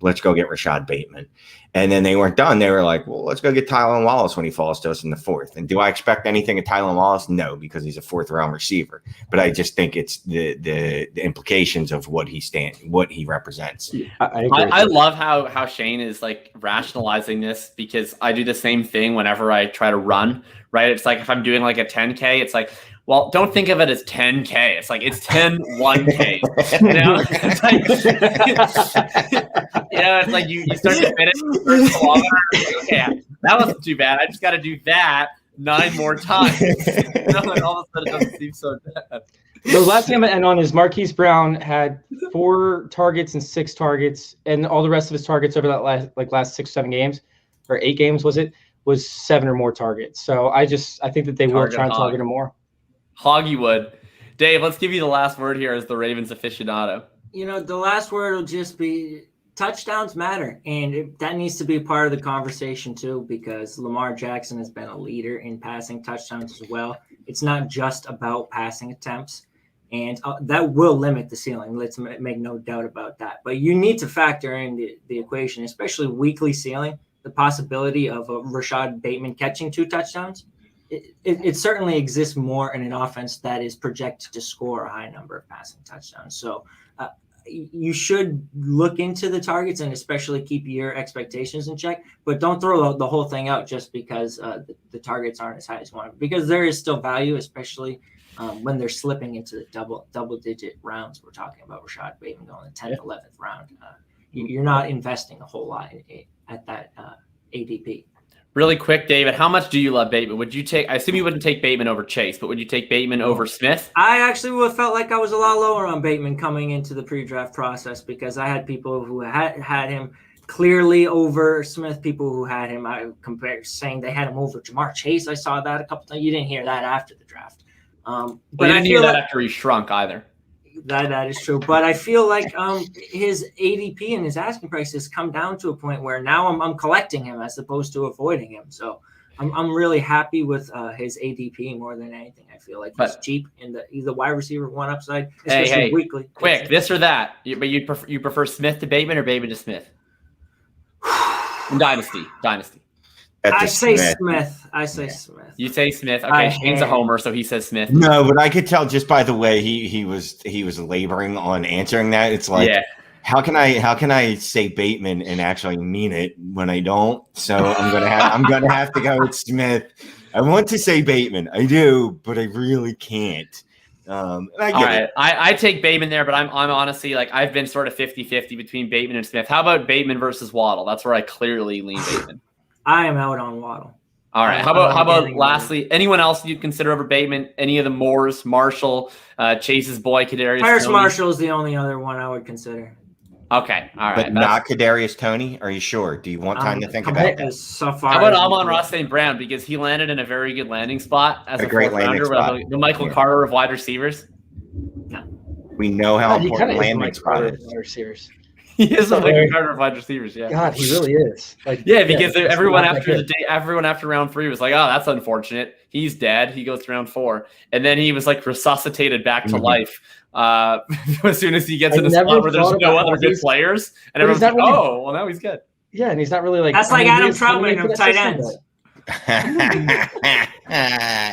let's go get Rashad Bateman. And then they weren't done. They were like, well, let's go get Tylan Wallace when he falls to us in the 4th. And do I expect anything of Tylan Wallace? No, because he's a 4th round receiver. But I just think it's the implications of what he represents. I love how Shane is rationalizing this because I do the same thing whenever I try to run, right? It's like if I'm doing a 10K, it's like, well, don't think of it as 10K. It's like it's 10 1K. It's like you start to finish the first kilometer. Okay, that wasn't too bad. I just got to do that 9 more times. And all of a sudden, it doesn't seem so bad. The last thing I'm going to end on is Marquise Brown had 4 targets and 6 targets, and all the rest of his targets over that last 6-7 games, or 8 games was 7 or more targets. So I think that they will try and target him more. Hoggywood. Dave, let's give you the last word here as the Ravens aficionado. The last word will just be touchdowns matter. And that needs to be part of the conversation too, because Lamar Jackson has been a leader in passing touchdowns as well. It's not just about passing attempts. And that will limit the ceiling. Let's make no doubt about that. But you need to factor in the equation, especially weekly ceiling, the possibility of a Rashad Bateman catching 2 touchdowns. It certainly exists more in an offense that is projected to score a high number of passing touchdowns. So you should look into the targets and especially keep your expectations in check, but don't throw the whole thing out just because the targets aren't as high as one, because there is still value, especially when they're slipping into the double digit rounds. We're talking about Rashad Bateman going the 10th, 11th round. You're not investing a whole lot at that ADP. Really quick, David, how much do you love Bateman? Would you take? I assume you wouldn't take Bateman over Chase, but would you take Bateman over Smith? I actually would have felt like I was a lot lower on Bateman coming into the pre-draft process because I had people who had him clearly over Smith, people who had him saying they had him over Jamar Chase. I saw that a couple times. You didn't hear that after the draft. But you didn't hear that after he shrunk either. That is true, but I feel like his ADP and his asking price has come down to a point where now I'm collecting him as opposed to avoiding him. So I'm really happy with his ADP more than anything. I feel like he's cheap and he's the wide receiver 1 upside, especially weekly. Quick, this or that. But you prefer Smith to Bateman or Bateman to Smith? Dynasty. I say Smith. Smith. You say Smith. Okay, Shane's a homer, so he says Smith. No, but I could tell just by the way he was laboring on answering that. It's like How can I say Bateman and actually mean it when I don't? So I'm gonna have to go with Smith. I want to say Bateman, I do, but I really can't. I take Bateman there, but I'm honestly like I've been sort of 50-50 between Bateman and Smith. How about Bateman versus Waddle? That's where I clearly lean Bateman. I am out on Waddle. All right. How about lastly, anyone else you'd consider over Bateman? Any of the Moores, Marshall, Chase's boy, Kadarius Paris Toney? Marshall is the only other one I would consider. Okay. All right. But not Kadarius Toney? Are you sure? Do you want time to think about that? So how about Amon-Ra St. Brown? Because he landed in a very good landing spot as a great landing spot. The Michael Carter of wide receivers. No. We know how important landing spot is. Wide receivers. He is a Michael Carter of wide receivers, yeah. God, he really is. Because everyone after round 3 was like, oh, that's unfortunate. He's dead. He goes to round 4. And then he was like resuscitated back to life as soon as he gets in a spot where there's no other good players. And everyone's like, oh, well, now he's good. Yeah, and he's not really like... That's like Adam Troutman of tight ends.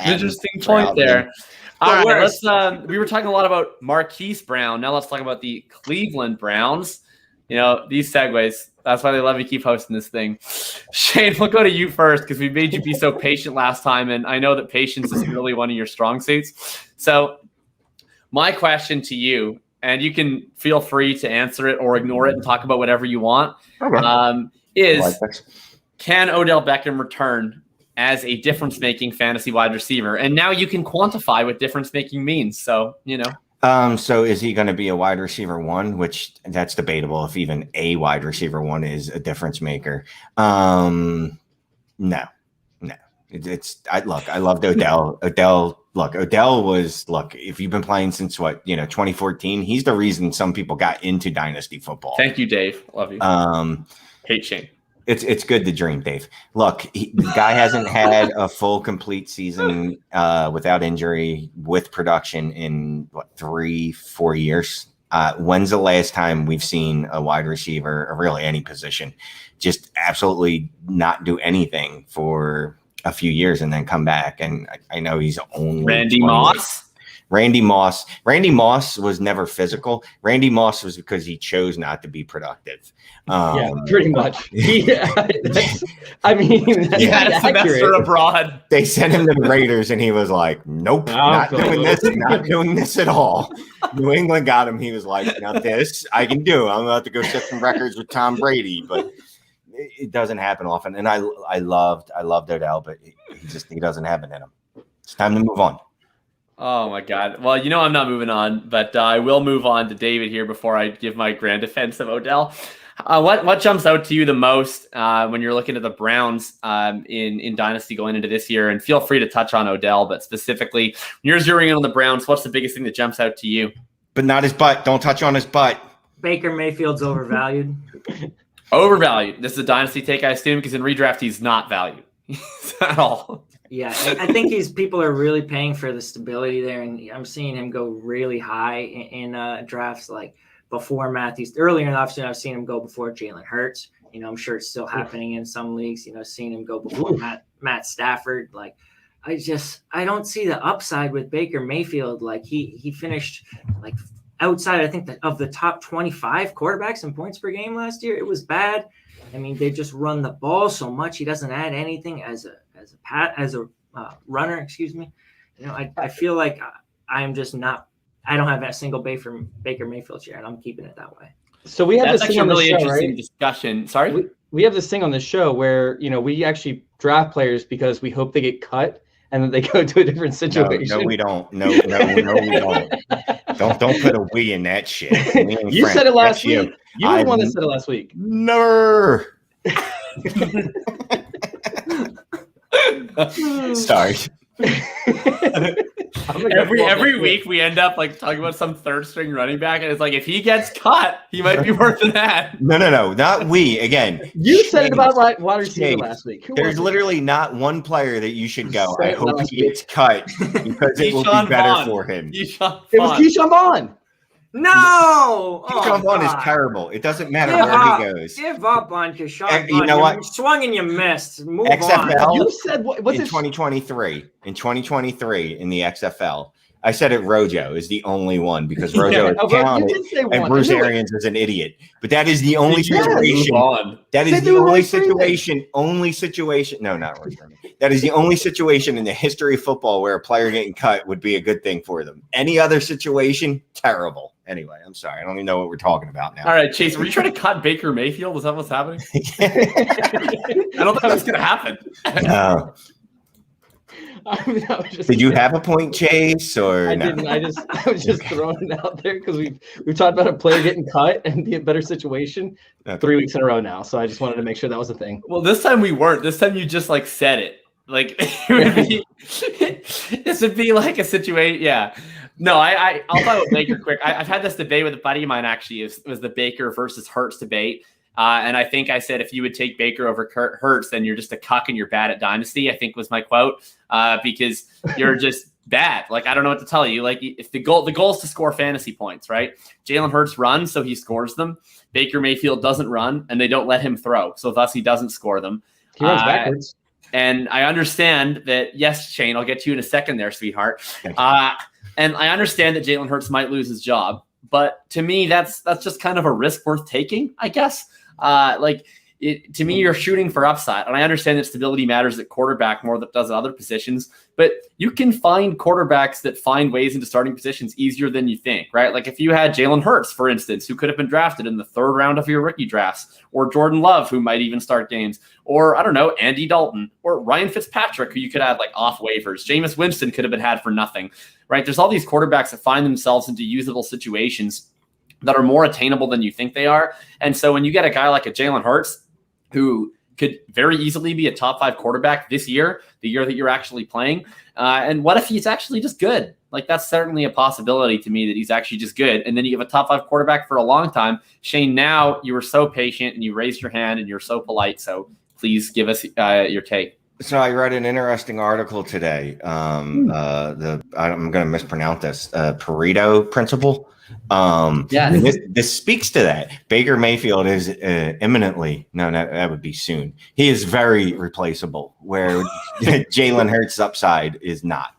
Interesting point there. All right, let's. We were talking a lot about Marquise Brown. Now let's talk about the Cleveland Browns. You know, these segues. That's why they let me keep hosting this thing. Shane, we'll go to you first because we made you be so patient last time, and I know that patience is really one of your strong suits. So my question to you, and you can feel free to answer it or ignore it and talk about whatever you want, is can Odell Beckham return as a difference-making fantasy wide receiver? And now you can quantify what difference-making means. So, you know. So is he going to be a wide receiver 1, which that's debatable if even a wide receiver 1 is a difference maker. No. I loved Odell. Odell was, if you've been playing since 2014, he's the reason some people got into Dynasty football. Thank you, Dave. Love you. Hate Shane. It's good to dream, Dave. Look, the guy hasn't had a full, complete season without injury, with production in 3-4 years. When's the last time we've seen a wide receiver, or really any position, just absolutely not do anything for a few years and then come back? And I know he's only Randy Moss. Randy Moss was never physical. Randy Moss was because he chose not to be productive. Yeah, pretty much. That's semester abroad. They sent him to the Raiders, and he was like, "Nope, not doing this at all." New England got him. He was like, "Now this I can do. I'm about to go set some records with Tom Brady," but it doesn't happen often. And I loved Odell, but he doesn't have it in him. It's time to move on. Oh, my God. Well, I'm not moving on, but I will move on to David here before I give my grand defense of Odell. What jumps out to you the most when you're looking at the Browns in Dynasty going into this year? And feel free to touch on Odell, but specifically, when you're zeroing in on the Browns, what's the biggest thing that jumps out to you? But not his butt. Don't touch on his butt. Baker Mayfield's overvalued. Overvalued. This is a Dynasty take, I assume, because in redraft, he's not valued at all. Yeah, I think people are really paying for the stability there, and I'm seeing him go really high in drafts like before Matthews. Earlier in the offseason, I've seen him go before Jalen Hurts. I'm sure it's still happening in some leagues. Seeing him go before Matt Stafford. Like, I don't see the upside with Baker Mayfield. Like he finished like outside, I think, of the top 25 quarterbacks in points per game last year. It was bad. I mean, they just run the ball so much. He doesn't add anything as a runner. Excuse me. I feel like I'm just not. I don't have a single Baker Mayfield share, and I'm keeping it that way. So we have That's this thing actually on a really the show, interesting right? discussion. Sorry, we have this thing on the show where we actually draft players because we hope they get cut and then they go to a different situation. No, we don't. No, we don't. Don't put a we in that shit. You said it last week. You were the one that said it last week. No. Sorry. every week we end up like talking about some third string running back, and it's like if he gets cut, he might be worth an ad. No, not we. Again, you said it about wide receiver last week. There's literally not one player that you should go. I hope he gets cut because it will be better for him. It was Keyshawn Vaughn. No! Keyshawn Vaughn is terrible. It doesn't matter where he goes. Give up on Keyshawn Vaughn. You know what? You swung and you missed. Move XFL, on. You said what's in 2023. In 2023 in the XFL, I said it. Rojo is the only one because Rojo is talented and Bruce Arians is an idiot. But that is the only situation. That is the only situation. Only situation. No, not Roy Sherman. That is the only situation in the history of football where a player getting cut would be a good thing for them. Any other situation, terrible. Anyway, I'm sorry. I don't even know what we're talking about now. All right, Chase, were you trying to cut Baker Mayfield? Is that what's happening? I don't think that's going to happen. No. Did you have a point, Chase, or I no? didn't. I was just throwing it out there because we've talked about a player getting cut and be a better situation 3 weeks in a row now. So I just wanted to make sure that was a thing. Well, this time we weren't. This time you just like said it. Like this would be like a situation. Yeah. No, I'll talk with Baker quick. I've had this debate with a buddy of mine. Actually, it was the Baker versus Hurts debate. And I think I said, if you would take Baker over Hurts, then you're just a cuck and you're bad at Dynasty, I think was my quote, because you're just bad. Like, I don't know what to tell you. Like, if the goal is to score fantasy points, right? Jalen Hurts runs, so he scores them. Baker Mayfield doesn't run, and they don't let him throw. So thus he doesn't score them. He runs backwards. And I understand that, yes, Shane, I'll get to you in a second there, sweetheart. And I understand that Jalen Hurts might lose his job. But to me, that's just kind of a risk worth taking, I guess. To me, you're shooting for upside, and I understand that stability matters at quarterback more than it does at other positions, but you can find quarterbacks that find ways into starting positions easier than you think, right? Like if you had Jalen Hurts, for instance, who could have been drafted in the 3rd round of your rookie drafts, or Jordan Love, who might even start games, or I don't know, Andy Dalton, or Ryan Fitzpatrick, who you could add like off waivers. Jameis Winston could have been had for nothing, right? There's all these quarterbacks that find themselves into usable situations that are more attainable than you think they are. And so when you get a guy like a Jalen Hurts, who could very easily be a top 5 quarterback this year, the year that you're actually playing, and what if he's actually just good? Like, that's certainly a possibility to me that he's actually just good. And then you have a top 5 quarterback for a long time. Shane, now you were so patient and you raised your hand and you're so polite. So please give us your take. So I read an interesting article today. I'm going to mispronounce this, Pareto principle. This speaks to that. Baker Mayfield is imminently, that would be soon. He is very replaceable, where Jalen Hurts' upside is not.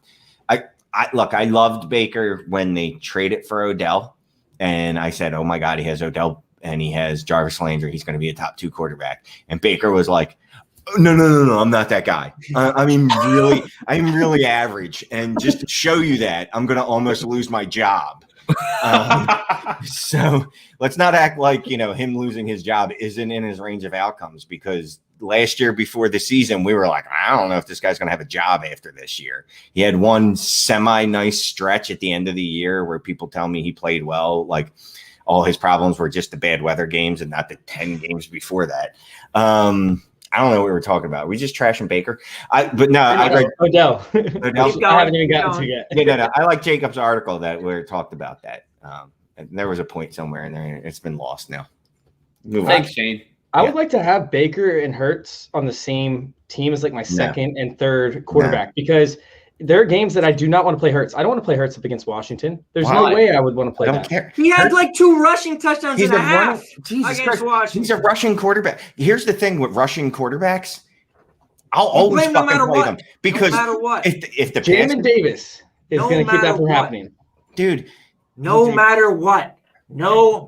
I loved Baker when they traded for Odell, and I said, oh my God, he has Odell and he has Jarvis Landry. He's going to be a top 2 quarterback. And Baker was like, no, I'm not that guy. I'm really average. And just to show you that, I'm going to almost lose my job. So let's not act like, him losing his job isn't in his range of outcomes, because last year before the season, we were like, I don't know if this guy's going to have a job after this year. He had one semi-nice stretch at the end of the year where people tell me he played well. Like, all his problems were just the bad weather games and not the 10 games before that. I don't know what we were talking about. We just trashing Baker. Odell. I haven't even gotten to yet. No. I like Jacob's article where it talked about that. And there was a point somewhere in there. It's been lost now. Thanks, Shane. I would like to have Baker and Hurts on the same team as like my second and third quarterback, because there are games that I do not want to play Hurts. I don't want to play Hurts up against Washington. There's no way I would want to play that. I don't care. He had like 2 rushing touchdowns and a half against Washington. He's a rushing quarterback. Here's the thing with rushing quarterbacks. I'll always fucking play them, because if the Jamin Davis is going to keep that from happening. Dude. No matter what. I'll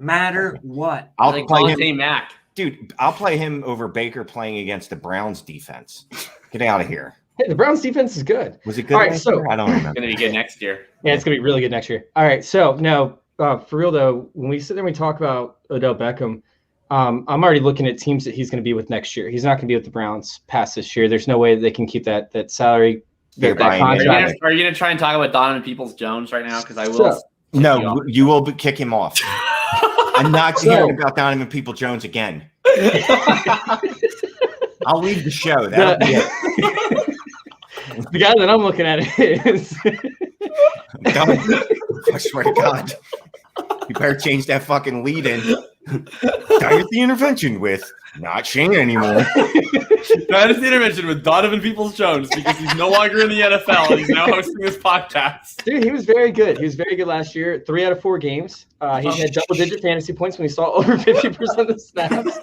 play him. Mac. Dude, I'll play him over Baker playing against the Browns defense. Get out of here. Hey, the Browns defense is good. Was it good? All right, so I don't remember. It's going to be good next year. Yeah, it's going to be really good next year. All right, so now for real though, when we sit there and we talk about Odell Beckham, I'm already looking at teams that he's going to be with next year. He's not going to be with the Browns past this year. There's no way that they can keep that salary. That contract. Are you going to try and talk about Donovan Peoples-Jones right now? Because I will. No, you will kick him off. I'm not hearing about Donovan Peoples-Jones again. I'll leave the show. That'll be it. The guy that I'm looking at is. I swear to God. You better change that fucking lead in. Dynasty intervention with not Shane anymore. Dynasty intervention with Donovan Peoples-Jones because he's no longer in the NFL and he's now hosting this podcast. Dude, he was very good. He was very good last year. 3 out of 4 games. He had double-digit fantasy points when he saw over 50% of the snaps.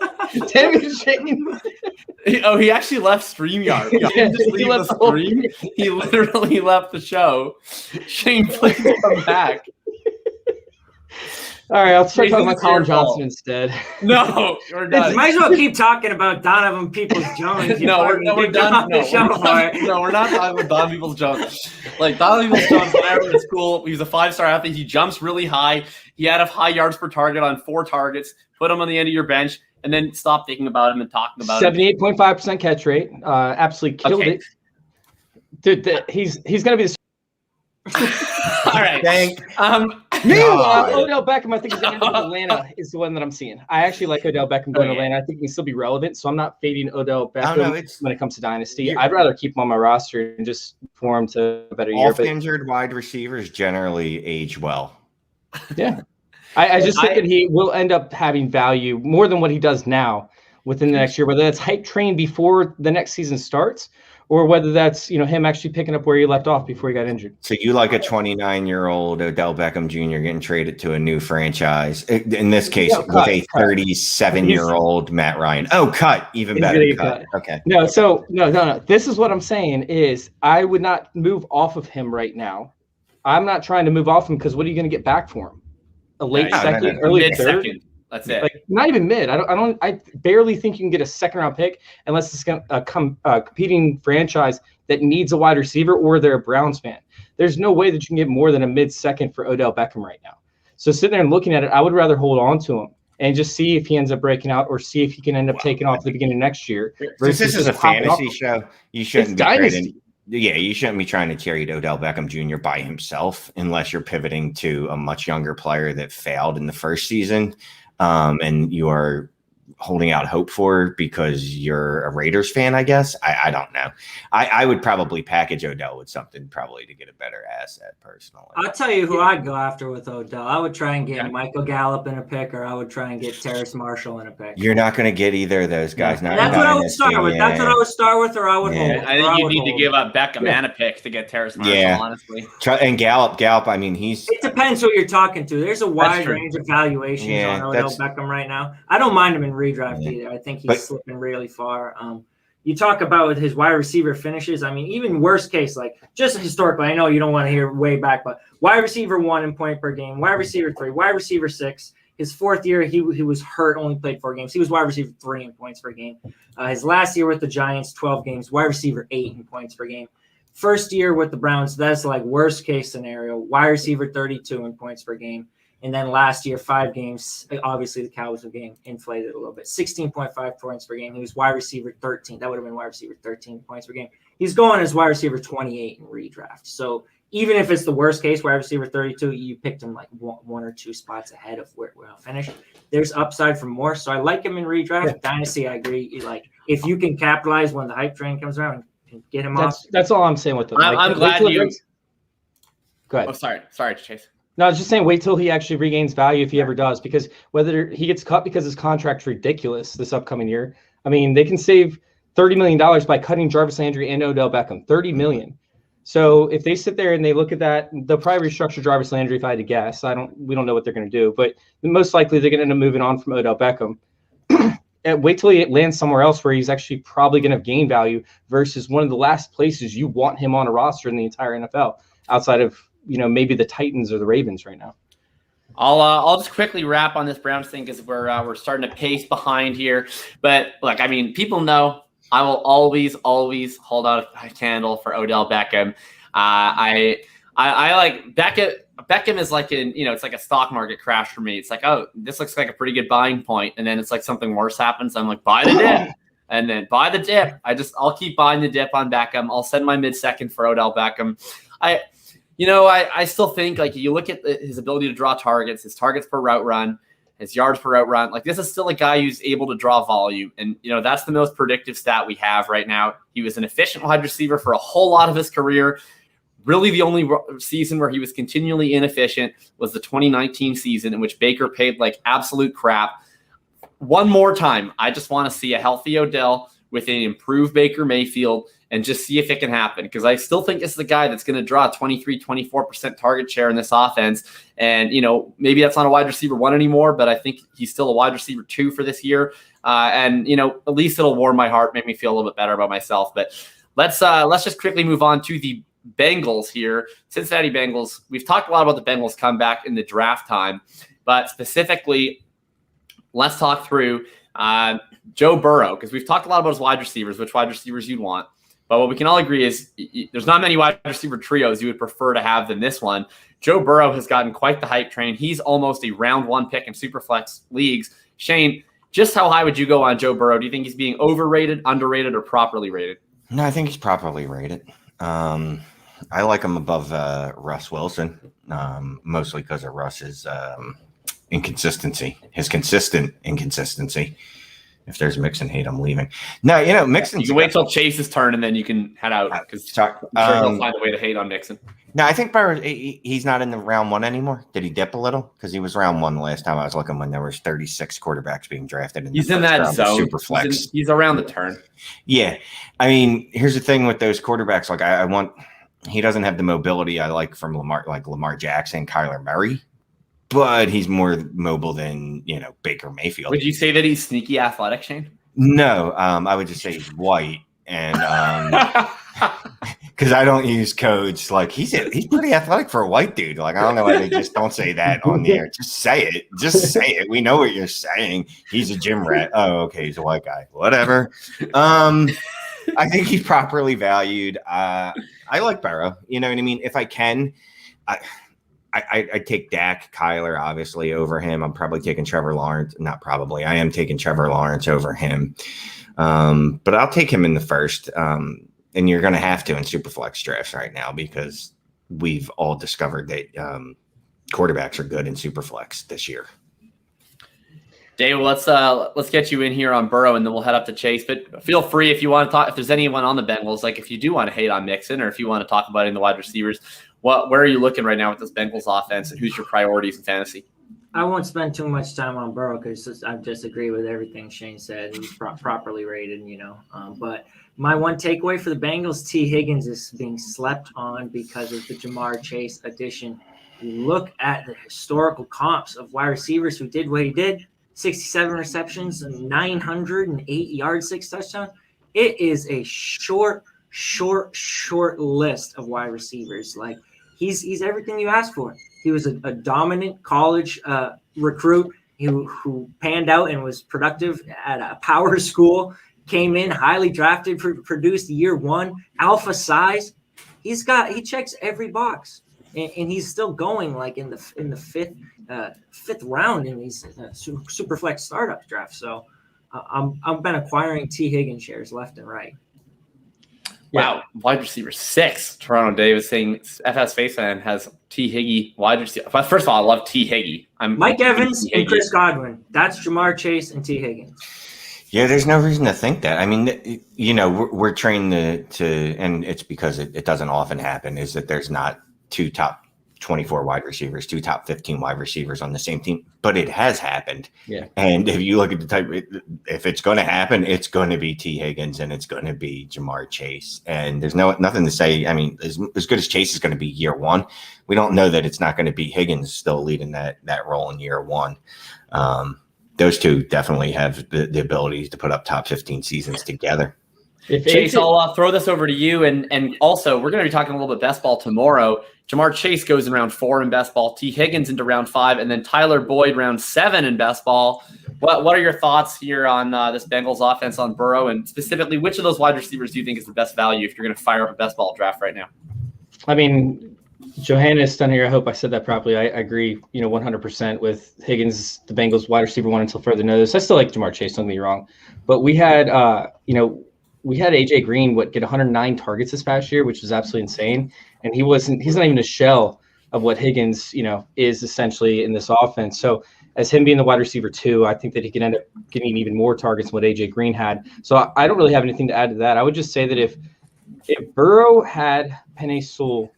Damn it, Shane. He actually left StreamYard. He didn't just leave the stream. He literally left the show. Shane, please come back. All right, I'll start talking about Colin Johnson instead. No, we're done. You might as well keep talking about Donovan Peoples-Jones. No, we're done. No, we're not talking about Donovan Peoples-Jones. Like, Donovan Peoples-Jones, whatever, it's cool. He was a 5-star athlete. He jumps really high. He had a high yards per target on 4 targets. Put him on the end of your bench, and then stop thinking about him and talking about him. 78.5% catch rate. Absolutely killed it. Dude, he's going to be the all right. Meanwhile, Odell Beckham, I think, is going to end up in Atlanta, is the one that I'm seeing. I actually like Odell Beckham going to Atlanta. I think he can still be relevant, so I'm not fading Odell Beckham when it comes to Dynasty. I'd rather keep him on my roster and just form to a better year. Injured wide receivers generally age well. Yeah. I just think that he will end up having value more than what he does now within the next year, whether that's hype train before the next season starts or whether that's, him actually picking up where he left off before he got injured. So you like a 29-year-old Odell Beckham Jr. getting traded to a new franchise, in this case, with a 37-year-old Matt Ryan. Oh, cut. Even better. Cut. Okay. No. This is what I'm saying is I would not move off of him right now. I'm not trying to move off him because what are you going to get back for him? A late second, early third? That's it. Like not even mid. I barely think you can get a 2nd-round pick unless it's a competing franchise that needs a wide receiver or they're a Browns fan. There's no way that you can get more than a mid-second for Odell Beckham right now. So sitting there and looking at it, I would rather hold on to him and just see if he ends up breaking out or see if he can end up taking off at the beginning of next year. Since this is a fantasy show, you shouldn't be trading. Yeah, you shouldn't be trying to carry Odell Beckham Jr. by himself unless you're pivoting to a much younger player that failed in the first season. And you are holding out hope for because you're a Raiders fan, I guess. I don't know. I would probably package Odell with something probably to get a better asset personally. I'll tell you who I'd go after with Odell. I would try and get Michael Gallup in a pick, or I would try and get Terrace Marshall in a pick. You're not going to get either of those guys. Yeah. That's what I would start with. That's what I would start with, or I would hold. I think you need to give up Beckham and a pick to get Terrace Marshall, honestly. And Gallup, I mean, it depends who you're talking to. There's a wide range of valuations on Odell Beckham right now. I don't mind him in redraft either. I think he's slipping really far. You talk about his wide receiver finishes. I mean, even worst case, like just historically, I know you don't want to hear way back, but wide receiver 1 in point per game, wide receiver 3, wide receiver 6. His 4th year, he was hurt, only played 4 games. He was wide receiver 3 in points per game. His last year with the Giants, 12 games, wide receiver 8 in points per game. First year with the Browns, that's like worst case scenario, wide receiver 32 in points per game. And then last year, 5 games, obviously the Cowboys game inflated a little bit, 16.5 points per game. He was wide receiver 13. That would have been wide receiver 13 points per game. He's going as wide receiver 28 in redraft. So even if it's the worst case, wide receiver 32, you picked him like one or 2 spots ahead of where I'll finish. There's upside for more. So I like him in redraft. Yeah. Dynasty, I agree. Like if you can capitalize when the hype train comes around and get him off. That's all I'm saying with them. I'm glad you. Go ahead. Oh, sorry, Chase. No, I was just saying, wait till he actually regains value if he ever does, because whether he gets cut because his contract's ridiculous this upcoming year. I mean, they can save $30 million by cutting Jarvis Landry and Odell Beckham, $30 million. So if they sit there and they look at that, they'll probably restructure Jarvis Landry if I had to guess. We don't know what they're going to do, but most likely they're going to end up moving on from Odell Beckham. And wait till he lands somewhere else where he's actually probably going to gain value versus one of the last places you want him on a roster in the entire NFL outside of, maybe the Titans or the Ravens right now. I'll just quickly wrap on this Browns thing because we're starting to pace behind here. But look, I mean, people know I will always hold out a candle for Odell Beckham. I like Beckham is like it's like a stock market crash for me. It's like, oh, this looks like a pretty good buying point, and then it's like something worse happens. I'm like, buy the dip, and then buy the dip. I'll keep buying the dip on Beckham. I'll send my mid-second for Odell Beckham. I still think like you look at his ability to draw targets, his targets per route run, his yards per route run. Like this is still a guy who's able to draw volume, and that's the most predictive stat we have right now. He was an efficient wide receiver for a whole lot of his career. Really, the only season where he was continually inefficient was the 2019 season in which Baker paid like absolute crap. one more time, I just want to see a healthy Odell with an improved Baker Mayfield and just see if it can happen. Because I still think this is the guy that's going to draw 23, 24% target share in this offense. And, maybe that's not a wide receiver 1 anymore, but I think he's still a wide receiver 2 for this year. And at least it'll warm my heart, make me feel a little bit better about myself. But let's just quickly move on to the Bengals here. Cincinnati Bengals. We've talked a lot about the Bengals comeback in the draft time, but specifically, let's talk through Joe Burrow, because we've talked a lot about his wide receivers, which wide receivers you'd want. But what we can all agree is there's not many wide receiver trios you would prefer to have than this one. Joe Burrow has gotten quite the hype train. He's almost a round 1 pick in Superflex leagues. Shane, just how high would you go on Joe Burrow? Do you think he's being overrated, underrated, or properly rated? No, I think he's properly rated. I like him above Russ Wilson, mostly because of Russ's inconsistency, his consistent inconsistency. If there's Mixon hate, I'm leaving. No, Mixon. You can wait till Chase's turn and then you can head out, because I'm sure he'll find a way to hate on Mixon. No, I think Burrow, he's not in the round 1 anymore. Did he dip a little? Because he was round 1 the last time I was looking, when there was 36 quarterbacks being drafted. He's in that zone. Super flex. He's around the turn. Yeah. I mean, here's the thing with those quarterbacks. Like, he doesn't have the mobility I like from Lamar Jackson, Kyler Murray, but he's more mobile than, Baker Mayfield. Would you say that he's sneaky athletic, Shane? No, I would just say he's white, and because I don't use codes. Like, he's pretty athletic for a white dude. Like, I don't know why they just don't say that on the air. Just say it. Just say it. We know what you're saying. He's a gym rat. Oh, okay, he's a white guy. Whatever. I think he's properly valued. I like Burrow. You know what I mean? If I can, I take Dak, Kyler, obviously, over him. I'm probably taking Trevor Lawrence. Not probably. I am taking Trevor Lawrence over him. But I'll take him in the first. And you're going to have to in Superflex drafts right now, because we've all discovered that quarterbacks are good in Superflex this year. David, let's get you in here on Burrow, and then we'll head up to Chase. But feel free if you want to talk. If there's anyone on the Bengals, like if you do want to hate on Mixon, or if you want to talk about any of the wide receivers, where are you looking right now with this Bengals offense, and who's your priorities in fantasy? I won't spend too much time on Burrow because I just agree with everything Shane said. He's properly rated, But my one takeaway for the Bengals, T. Higgins is being slept on because of the Jamar Chase addition. You look at the historical comps of wide receivers who did what he did, 67 receptions and 908 yards, 6 touchdowns. It is a short list of wide receivers. Like, he's everything you asked for. He was a dominant college recruit who panned out and was productive at a power school, came in highly drafted, produced year 1, alpha size. He checks every box, and he's still going like in the fifth round in these super flex startup drafts. So I've been acquiring T. Higgins shares left and right. Wow, wide receiver 6. Toronto Davis saying FS Faceman has T. Higgy wide receiver. First of all, I love T. Higgy. Mike Evans and Chris Godwin. That's Jamar Chase and T. Higgins. Yeah, there's no reason to think that. I mean, we're trained to, and it's because it doesn't often happen, is that there's not 2 top 24 wide receivers, 2 top 15 wide receivers on the same team, but it has happened. Yeah. And if you look at the type, if it's going to happen, it's going to be T. Higgins and it's going to be Jamar Chase. And there's nothing to say. I mean, as good as Chase is going to be year 1, we don't know that it's not going to be Higgins still leading that role in year 1. Those two definitely have the ability to put up top 15 seasons together. Chase, I'll throw this over to you. And also, we're going to be talking a little bit best ball tomorrow. Jamar Chase goes in round 4 in best ball, T. Higgins into round 5, and then Tyler Boyd round 7 in best ball. What are your thoughts here on this Bengals offense on Burrow, and specifically which of those wide receivers do you think is the best value if you're going to fire up a best ball draft right now? I mean, Johannes done here. I hope I said that properly. I agree, 100% with Higgins, the Bengals wide receiver 1 until further notice. I still like Jamar Chase, don't get me wrong, but we had, we had AJ Green get 109 targets this past year, which was absolutely insane. And he's not even a shell of what Higgins, is essentially in this offense. So as him being the wide receiver 2, I think that he can end up getting even more targets than what AJ Green had. So I don't really have anything to add to that. I would just say that if Burrow had Penei Sewell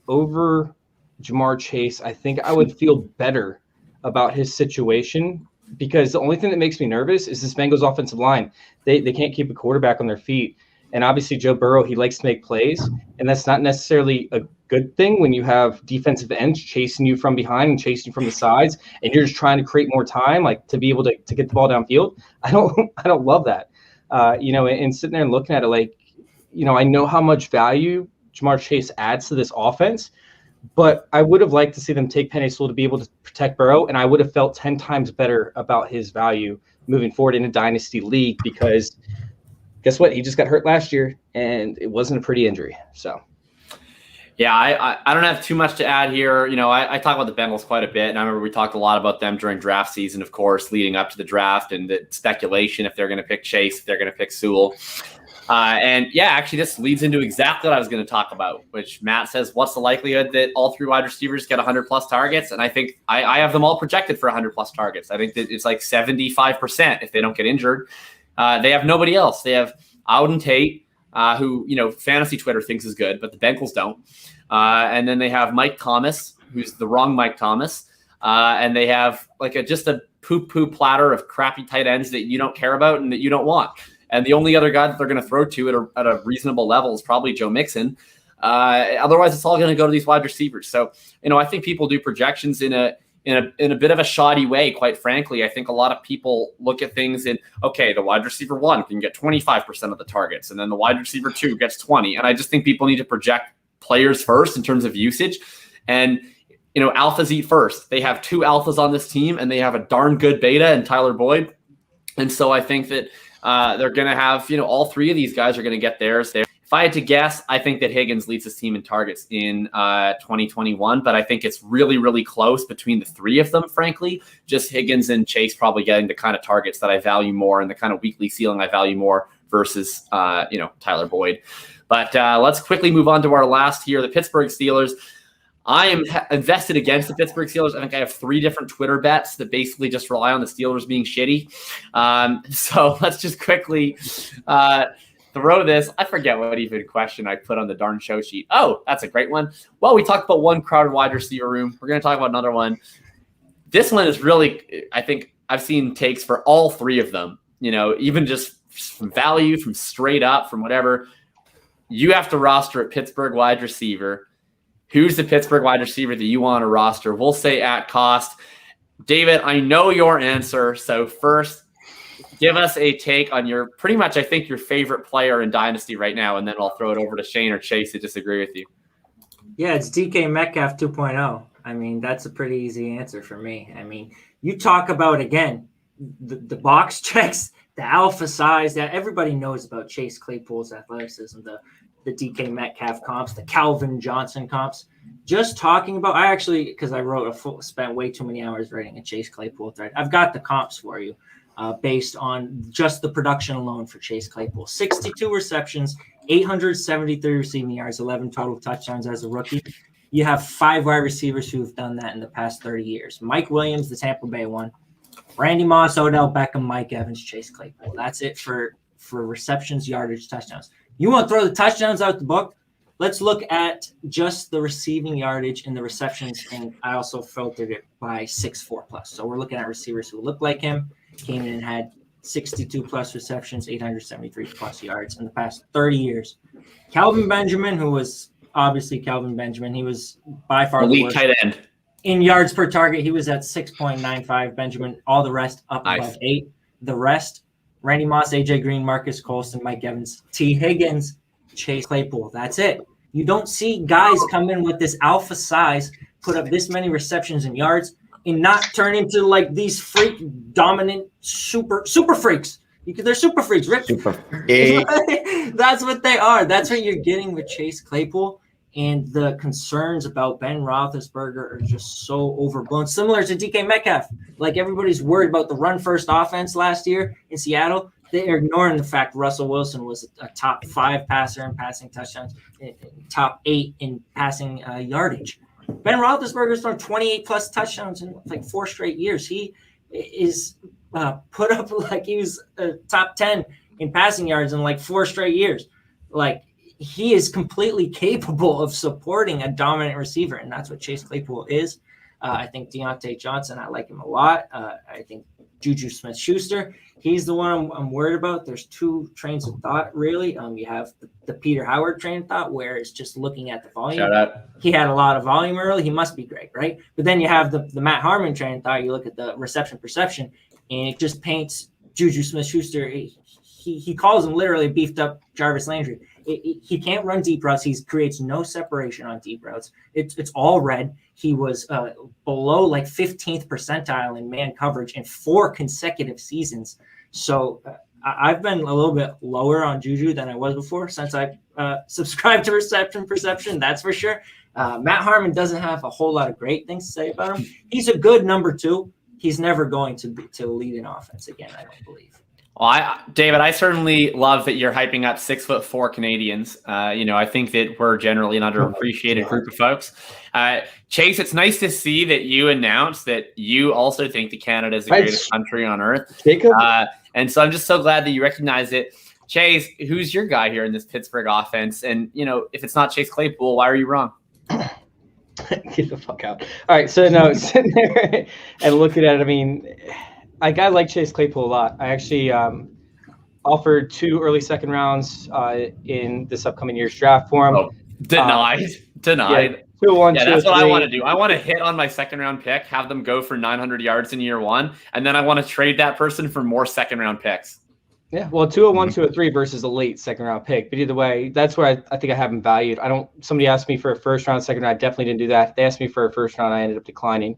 over Jamar Chase, I think I would feel better about his situation because the only thing that makes me nervous is this Bengals offensive line. They can't keep a quarterback on their feet. And obviously Joe Burrow, he likes to make plays, and that's not necessarily a good thing when you have defensive ends chasing you from behind and chasing you from the sides, and you're just trying to create more time, like to be able to get the ball downfield. I don't love that. And sitting there and looking at it, like, I know how much value Jamar Chase adds to this offense, but I would have liked to see them take Penei Sewell to be able to protect Burrow, and I would have felt 10 times better about his value moving forward in a dynasty league, because guess what? He just got hurt last year, and it wasn't a pretty injury. So, yeah, I don't have too much to add here. I talk about the Bengals quite a bit, and I remember we talked a lot about them during draft season, of course, leading up to the draft and the speculation if they're going to pick Chase, if they're going to pick Sewell. Actually, this leads into exactly what I was going to talk about, which Matt says, what's the likelihood that all three wide receivers get 100-plus targets? And I think I have them all projected for 100-plus targets. I think that it's like 75% if they don't get injured. They have nobody else. They have Auden Tate, who, fantasy Twitter thinks is good, but the Bengals don't. And then they have Mike Thomas, who's the wrong Mike Thomas. And they have just a poo-poo platter of crappy tight ends that you don't care about and that you don't want. And the only other guy that they're going to throw to at a reasonable level is probably Joe Mixon. Otherwise, it's all going to go to these wide receivers. So, I think people do projections in a bit of a shoddy way, quite frankly. I think a lot of people look at things in, okay, the wide receiver 1 can get 25% of the targets, and then the wide receiver 2 gets 20. And I just think people need to project players first in terms of usage. And, alphas eat first. They have 2 alphas on this team, and they have a darn good beta in Tyler Boyd. And so I think that they're going to have, all 3 of these guys are going to get theirs there. If I had to guess, I think that Higgins leads his team in targets in 2021, but I think it's really, really close between the 3 of them, frankly. Just Higgins and Chase probably getting the kind of targets that I value more and the kind of weekly ceiling I value more versus, Tyler Boyd. But let's quickly move on to our last here, the Pittsburgh Steelers. I am invested against the Pittsburgh Steelers. I think I have 3 different Twitter bets that basically just rely on the Steelers being shitty. So let's just quickly throw this. I forget what even question I put on the darn show sheet. Oh, that's a great one. Well, we talked about one crowded wide receiver room. We're going to talk about another one. This one is really, I think I've seen takes for all 3 of them, even just from value, from straight up, from whatever. You have to roster a Pittsburgh wide receiver. Who's the Pittsburgh wide receiver that you want to roster? We'll say at cost. David, I know your answer. So first, give us a take on your pretty much, I think, your favorite player in Dynasty right now, and then I'll throw it over to Shane or Chase to disagree with you. Yeah, it's DK Metcalf 2.0. I mean, that's a pretty easy answer for me. I mean, you talk about, again, the box checks, the alpha size, that everybody knows about Chase Claypool's athleticism, the DK Metcalf comps, the Calvin Johnson comps. Just talking about, because I spent way too many hours writing a Chase Claypool thread. I've got the comps for you based on just the production alone for Chase Claypool. 62 receptions, 873 receiving yards, 11 total touchdowns as a rookie. You have 5 wide receivers who have done that in the past 30 years. Mike Williams, the Tampa Bay one. Randy Moss, Odell Beckham, Mike Evans, Chase Claypool. That's it for receptions, yardage, touchdowns. You want to throw the touchdowns out the book? Let's look at just the receiving yardage and the receptions, and I also filtered it by 6'4 plus. So we're looking at receivers who look like him, came in and had 62 plus receptions, 873 plus yards in the past 30 years. Calvin Benjamin, who was obviously Calvin Benjamin, he was by far elite the worst. Tight end. In yards per target, he was at 6.95. Benjamin, all the rest up above 8. The rest, Randy Moss, AJ Green, Marcus Colston, Mike Evans, T. Higgins, Chase Claypool. That's it. You don't see guys come in with this alpha size, put up this many receptions and yards, and not turn into like these freak dominant super freaks. They're super freaks, Rick. That's what they are. That's what you're getting with Chase Claypool. And the concerns about Ben Roethlisberger are just so overblown. Similar to DK Metcalf. Like everybody's worried about the run-first offense last year in Seattle. They're ignoring the fact Russell Wilson was a top 5 passer in passing touchdowns, top 8 in passing yardage. Ben Roethlisberger's thrown 28-plus touchdowns in like 4 straight years. He is put up like he was top 10 in passing yards in like 4 straight years. Like, he is completely capable of supporting a dominant receiver, and that's what Chase Claypool is. I think Deontay Johnson, I like him a lot. I think Juju Smith-Schuster, he's the one I'm worried about. There's two trains of thought, really. You have the Peter Howard train of thought, where it's just looking at the volume. Shout out. He had a lot of volume early. He must be great, right? But then you have the Matt Harmon train of thought. You look at the reception perception, and it just paints Juju Smith-Schuster. He calls him literally beefed up Jarvis Landry. He can't run deep routes. He creates no separation on deep routes. It's all red. He was below like 15th percentile in man coverage in 4 consecutive seasons. So I've been a little bit lower on Juju than I was before since I subscribed to reception perception. That's for sure. Matt Harmon doesn't have a whole lot of great things to say about him. He's a good number 2. He's never going to lead an offense again, I don't believe. Well, David, I certainly love that you're hyping up 6'4" Canadians. I think that we're generally an underappreciated group of folks. Chase, it's nice to see that you announced that you also think that Canada is the greatest country on earth. Jacob? And so I'm just so glad that you recognize it. Chase, who's your guy here in this Pittsburgh offense? And, if it's not Chase Claypool, why are you wrong? Get the fuck out. All right, so no, sitting there and looking at it, I mean, I like Chase Claypool a lot. I actually offered 2 early second rounds in this upcoming year's draft for him. Oh, denied. Yeah, 2-1, yeah, that's 2-3. what I want to do. I want to hit on my second round pick, have them go for 900 yards in year 1, and then I want to trade that person for more second round picks. Yeah, well, 201, 203 versus a late second round pick. But either way, that's where I think I have him valued. Somebody asked me for a first round, second round. I definitely didn't do that. They asked me for a first round. I ended up declining.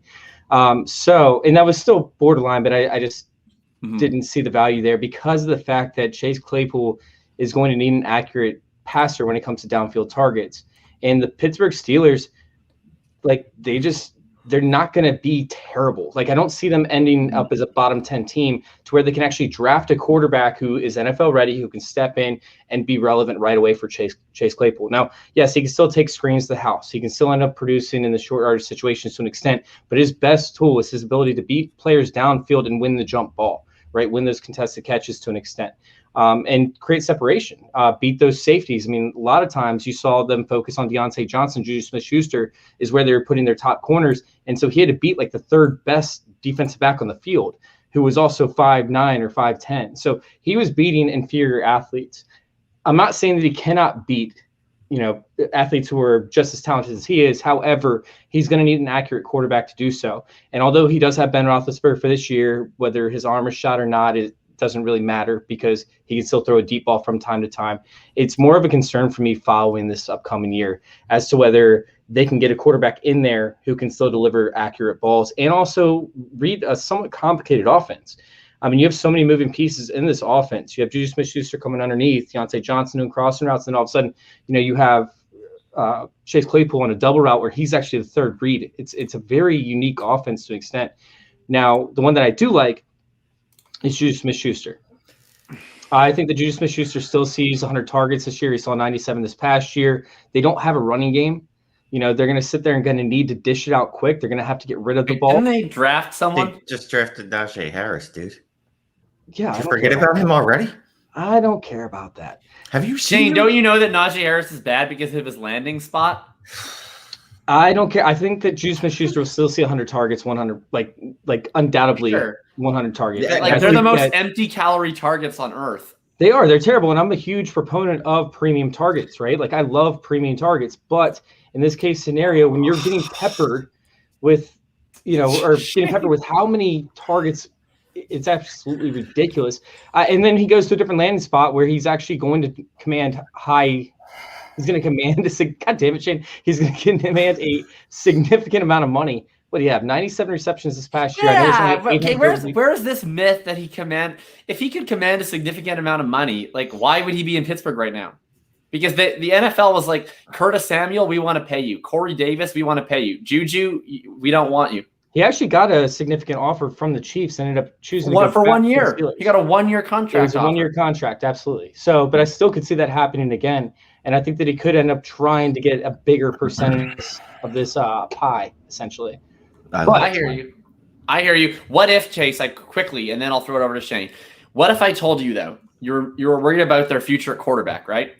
And that was still borderline, but I just didn't see the value there because of the fact that Chase Claypool is going to need an accurate passer when it comes to downfield targets. And the Pittsburgh Steelers, they're not going to be terrible. I don't see them ending up as a bottom 10 team to where they can actually draft a quarterback who is NFL ready, who can step in and be relevant right away for Chase Claypool. Now, yes, he can still take screens to the house. He can still end up producing in the short yardage situations to an extent, but his best tool is his ability to beat players downfield and win the jump ball, right? Win those contested catches to an extent. And create separation, beat those safeties. I mean, a lot of times you saw them focus on Deontay Johnson, Juju Smith-Schuster is where they were putting their top corners. And so he had to beat the third best defensive back on the field, who was also 5'9" or 5'10". So he was beating inferior athletes. I'm not saying that he cannot beat, athletes who are just as talented as he is. However, he's going to need an accurate quarterback to do so. And although he does have Ben Roethlisberger for this year, whether his arm is shot or not, doesn't really matter because he can still throw a deep ball from time to time. It's more of a concern for me following this upcoming year as to whether they can get a quarterback in there who can still deliver accurate balls and also read a somewhat complicated offense. I mean, you have so many moving pieces in this offense. You have Juju Smith-Schuster coming underneath, Deontay Johnson doing crossing routes, and all of a sudden, you have Chase Claypool on a double route where he's actually the third read. It's a very unique offense to an extent. Now, the one that I do like is Juju Smith-Schuster. I think that Juju Smith-Schuster still sees 100 targets this year. He saw 97 this past year. They don't have a running game. They're going to sit there and going to need to dish it out quick. They're going to have to get rid of the ball. Didn't they draft someone? They just drafted Najee Harris, dude. Yeah. Did you forget about him already? I don't care about that. Have you seen Shane, him? don't you know that Najee Harris is bad because of his landing spot? I don't care. I think that Juju Smith-Schuster will still see 100 targets, 100, undoubtedly Sure. 100 targets. Yeah, They're the most empty calorie targets on earth. They are. They're terrible. And I'm a huge proponent of premium targets, right? I love premium targets. But in this case scenario, when you're getting peppered with, or getting peppered with how many targets, it's absolutely ridiculous. And then he goes to a different landing spot where he's actually going to command high. He's going to command God damn it, Shane. He's going to command a significant amount of money. What do you have? 97 receptions this past year. Yeah, okay. Where's this myth that if he could command a significant amount of money, why would he be in Pittsburgh right now? Because the NFL was like, Curtis Samuel, we want to pay you. Corey Davis, we want to pay you. Juju, we don't want you. He actually got a significant offer from the Chiefs. Ended up choosing to go for back 1 to the year. Steelers. He got a 1 year contract. It was a 1 year contract, absolutely. So, but I still could see that happening again. And I think that he could end up trying to get a bigger percentage of this pie, essentially. I hear you. What if, Chase, quickly, and then I'll throw it over to Shane. What if I told you, though, you're worried about their future at quarterback, right?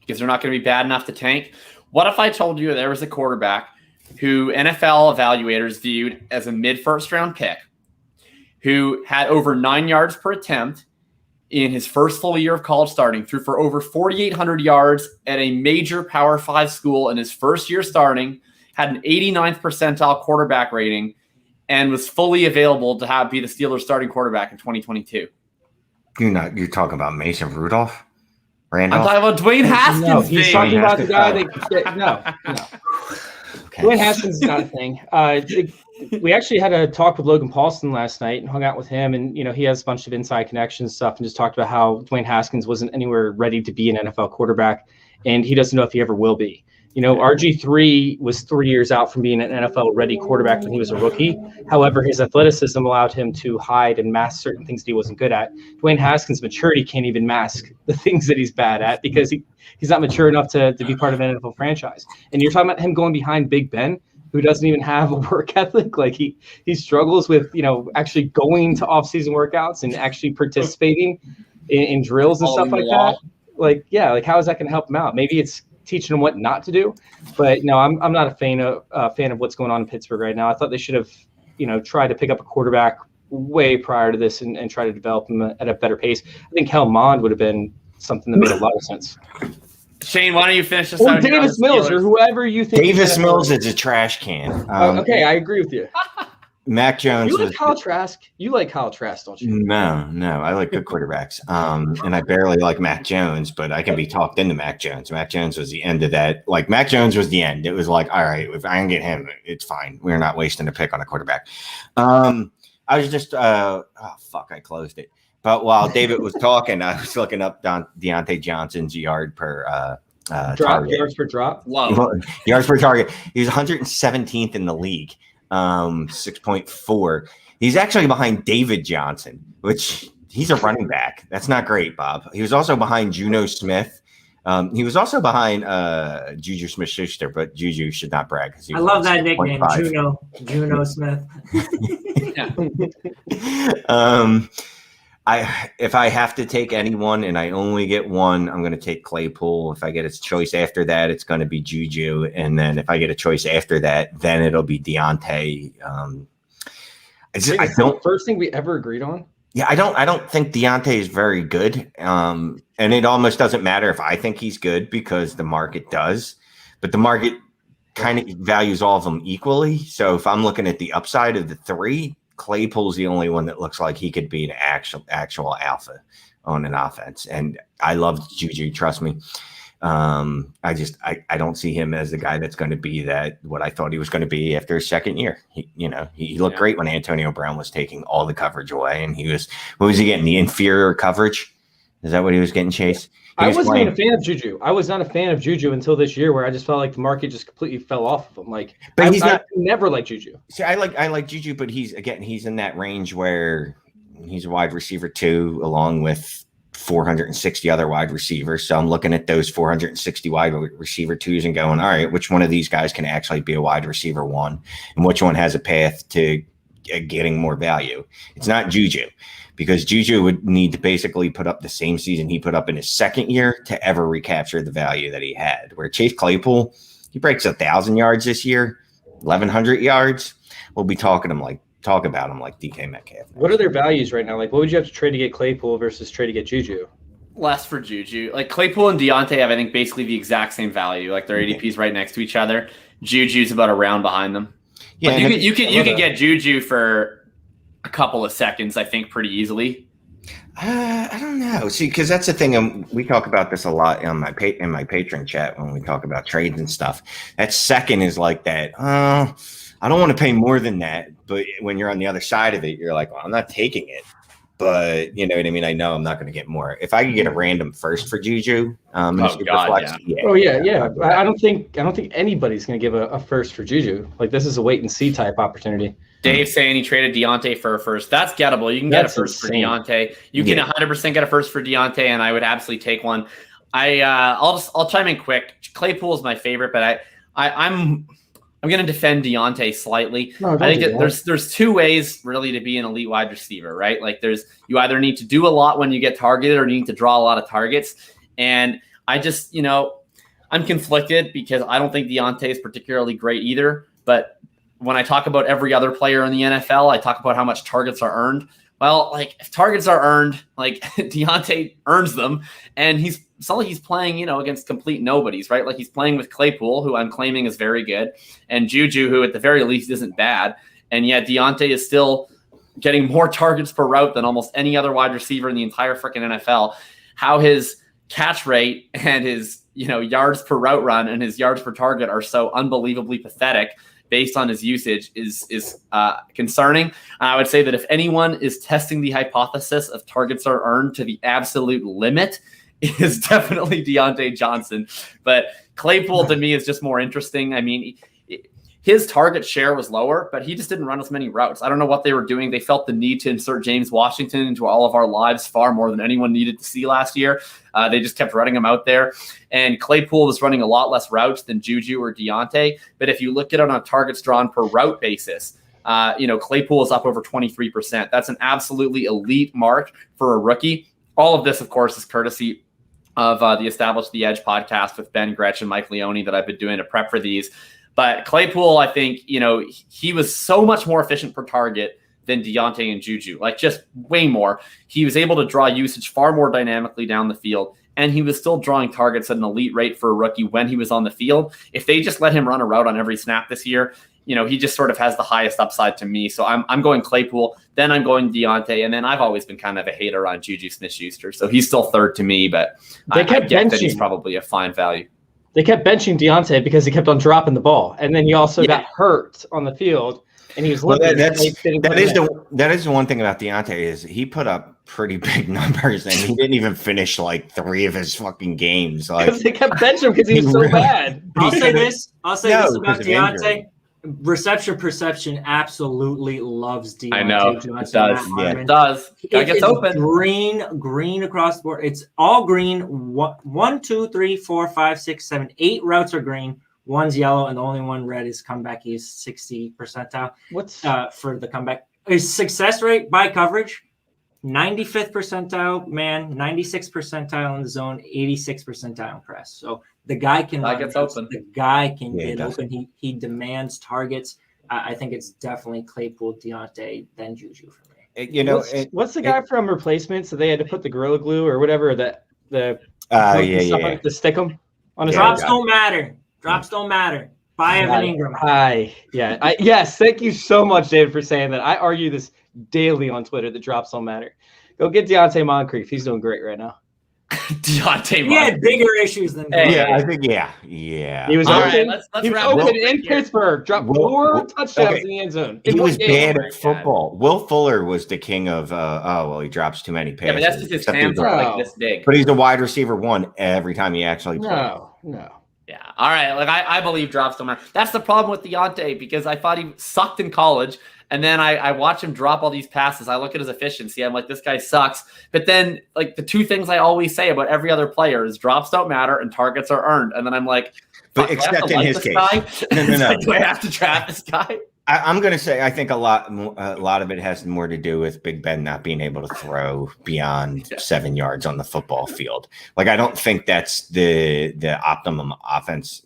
Because they're not going to be bad enough to tank. What if I told you there was a quarterback who NFL evaluators viewed as a mid-first round pick, who had over 9 yards per attempt in his first full year of college starting, threw for over 4,800 yards at a major Power 5 school in his first year starting, had an 89th percentile quarterback rating, and was fully available to be the Steelers starting quarterback in 2022. You're talking about Mason Rudolph? I'm talking about Dwayne Haskins. No, he's talking about the guy that no. Okay. Dwayne Haskins is not a thing. We actually had a talk with Logan Paulson last night and hung out with him, and he has a bunch of inside connections stuff, and just talked about how Dwayne Haskins wasn't anywhere ready to be an NFL quarterback, and he doesn't know if he ever will be. RG3 was 3 years out from being an NFL-ready quarterback when he was a rookie. However, his athleticism allowed him to hide and mask certain things that he wasn't good at. Dwayne Haskins' maturity can't even mask the things that he's bad at because he's not mature enough to be part of an NFL franchise. And you're talking about him going behind Big Ben, who doesn't even have a work ethic. Like he struggles with, actually going to off-season workouts and actually participating in drills and stuff like that. Like how is that going to help him out? Maybe it's teaching him what not to do, but no, I'm not a fan of what's going on in Pittsburgh right now. I thought they should have, tried to pick up a quarterback way prior to this and try to develop him at a better pace. I think Hal Mond would have been something that made a lot of sense. Shane, why don't you finish this? Or Davis Mills, or whoever you think. Davis Mills is a trash can. Okay, I agree with you. Mac Jones. You like Kyle Trask? You like Kyle Trask, don't you? No. I like good quarterbacks. And I barely like Mac Jones, but I can be talked into Mac Jones. Mac Jones was the end of that. Like, Mac Jones was the end. It was like, all right, if I can get him, it's fine. We're not wasting a pick on a quarterback. I was just, I closed it. But while David was talking, I was looking up Deontay Johnson's yards per drop. Wow. Yards per target. He was 117th in the league. 6.4. He's actually behind David Johnson, which he's a running back. That's not great, Bob. He was also behind Juno Smith. He was also behind Juju Smith-Schuster, but Juju should not brag. I love that nickname, Juno Smith. If I have to take anyone and I only get one, I'm going to take Claypool. If I get a choice after that, it's going to be Juju. And then if I get a choice after that, then it'll be Deontay. First thing we ever agreed on. Yeah, I don't think Deontay is very good. And it almost doesn't matter if I think he's good because the market does. But the market kind of values all of them equally. So if I'm looking at the upside of the three, Claypool's the only one that looks like he could be an actual alpha on an offense. And I love Juju, trust me. I don't see him as the guy that's going to be what I thought he was going to be after his second year. He looked great when Antonio Brown was taking all the coverage away, and what was he getting? The inferior coverage? Is that what he was getting, Chase? I wasn't even a fan of Juju. I was not a fan of Juju until this year, where I just felt like the market just completely fell off of him. I never liked Juju. See, I like Juju, but he's in that range where he's a wide receiver too, along with 460 other wide receivers. So I'm looking at those 460 wide receiver twos and going, all right, which one of these guys can actually be a wide receiver one, and which one has a path to getting more value? It's not Juju. Because Juju would need to basically put up the same season he put up in his second year to ever recapture the value that he had. Where Chase Claypool, he breaks 1,000 yards this year, 1,100 yards. We'll be talk about him like DK Metcalf. What are their values right now? Like, what would you have to trade to get Claypool versus trade to get Juju? Less for Juju. Like, Claypool and Deontay have, I think, basically the exact same value. Like, their ADPs right next to each other. Juju's about a round behind them. Yeah, like you can get Juju for a couple of seconds, I think, pretty easily. I don't know. See, because that's the thing. We talk about this a lot in my patron chat when we talk about trades and stuff. That second is like that. I don't want to pay more than that. But when you're on the other side of it, you're like, well, I'm not taking it. But you know what I mean? I know I'm not going to get more. If I could get a random first for Juju, I don't think anybody's going to give a first for Juju. Like, this is a wait and see type opportunity. Dave saying he traded Deontay for a first. That's gettable. You can get a first for Deontay. You can 100% get a first for Deontay, and I would absolutely take one. I'll chime in quick. Claypool is my favorite, but I'm going to defend Deontay slightly. I think that there's two ways really to be an elite wide receiver, right? Like, you either need to do a lot when you get targeted, or you need to draw a lot of targets. And I just, I'm conflicted because I don't think Deontay is particularly great either. But when I talk about every other player in the NFL, I talk about how much targets are earned. Well, like if targets are earned, like Deontay earns them, and it's not like he's playing, against complete nobodies, right? Like he's playing with Claypool, who I'm claiming is very good, and Juju, who at the very least isn't bad. And yet Deontay is still getting more targets per route than almost any other wide receiver in the entire freaking NFL. How his catch rate and his, yards per route run and his yards per target are so unbelievably pathetic based on his usage is concerning. I would say that if anyone is testing the hypothesis of targets are earned to the absolute limit, it is definitely Deontay Johnson. But Claypool to me is just more interesting. I mean, his target share was lower, but he just didn't run as many routes. I don't know what they were doing. They felt the need to insert James Washington into all of our lives far more than anyone needed to see last year. They just kept running him out there. And Claypool was running a lot less routes than Juju or Deontay. But if you look at it on a targets drawn per route basis, Claypool is up over 23%. That's an absolutely elite mark for a rookie. All of this, of course, is courtesy of the Establish the Edge podcast with Ben Gretsch and Mike Leone that I've been doing to prep for these. But Claypool, I think, he was so much more efficient per target than Deontay and Juju, like just way more. He was able to draw usage far more dynamically down the field, and he was still drawing targets at an elite rate for a rookie when he was on the field. If they just let him run a route on every snap this year, he just sort of has the highest upside to me. So I'm going Claypool, then I'm going Deontay, and then I've always been kind of a hater on Juju Smith-Schuster. So he's still third to me, but I get that he's probably a fine value. They kept benching Deontay because he kept on dropping the ball, and then he also got hurt on the field, and he was. Well, that is the one thing about Deontay is he put up pretty big numbers, and he didn't even finish like 3 of his fucking games. Like they kept benching him because he was so bad. I'll say this about Deontay. Reception perception absolutely loves Deontay. I know Johnson. it does. Yeah, it does. Guy gets open. Green across the board. It's all green. 1, 2, 3, 4, 5, 6, 7, 8 routes are green. One's yellow, and the only one red is comeback. He's 60 percentile. What's for the comeback? His success rate by coverage, 95th percentile man, 96th percentile in the zone, 86th percentile in press. So the guy can gets open. The guy can get open. He demands targets. I think it's definitely Claypool, Deontay, then Juju for me. What's the guy from Replacements? So they had to put the Gorilla Glue or whatever to stick him on his drops don't matter. Drops don't matter. Buy Evan Ingram. Yes, thank you so much, David, for saying that. I argue this daily on Twitter that drops don't matter. Go get Deontay Moncrief. He's doing great right now. Deontay Moncrief. He had bigger issues than that. I think, He was open. Let's he was open in Pittsburgh. Dropped 4 touchdowns in the end zone. He was bad at football. Will Fuller was the king of, he drops too many passes. Yeah, but that's because his hands are like this big. But he's a wide receiver 1 every time he actually plays. No. Yeah. All right. Like I believe drops don't matter. That's the problem with Deontay because I thought he sucked in college. And then I watch him drop all these passes. I look at his efficiency. I'm like, this guy sucks. But then like the 2 things I always say about every other player is drops don't matter and targets are earned. And then I'm like, but except in his case, no. Do I have to draft this guy? I'm going to say I think a lot of it has more to do with Big Ben not being able to throw beyond 7 yards on the football field. Like I don't think that's the optimum offense.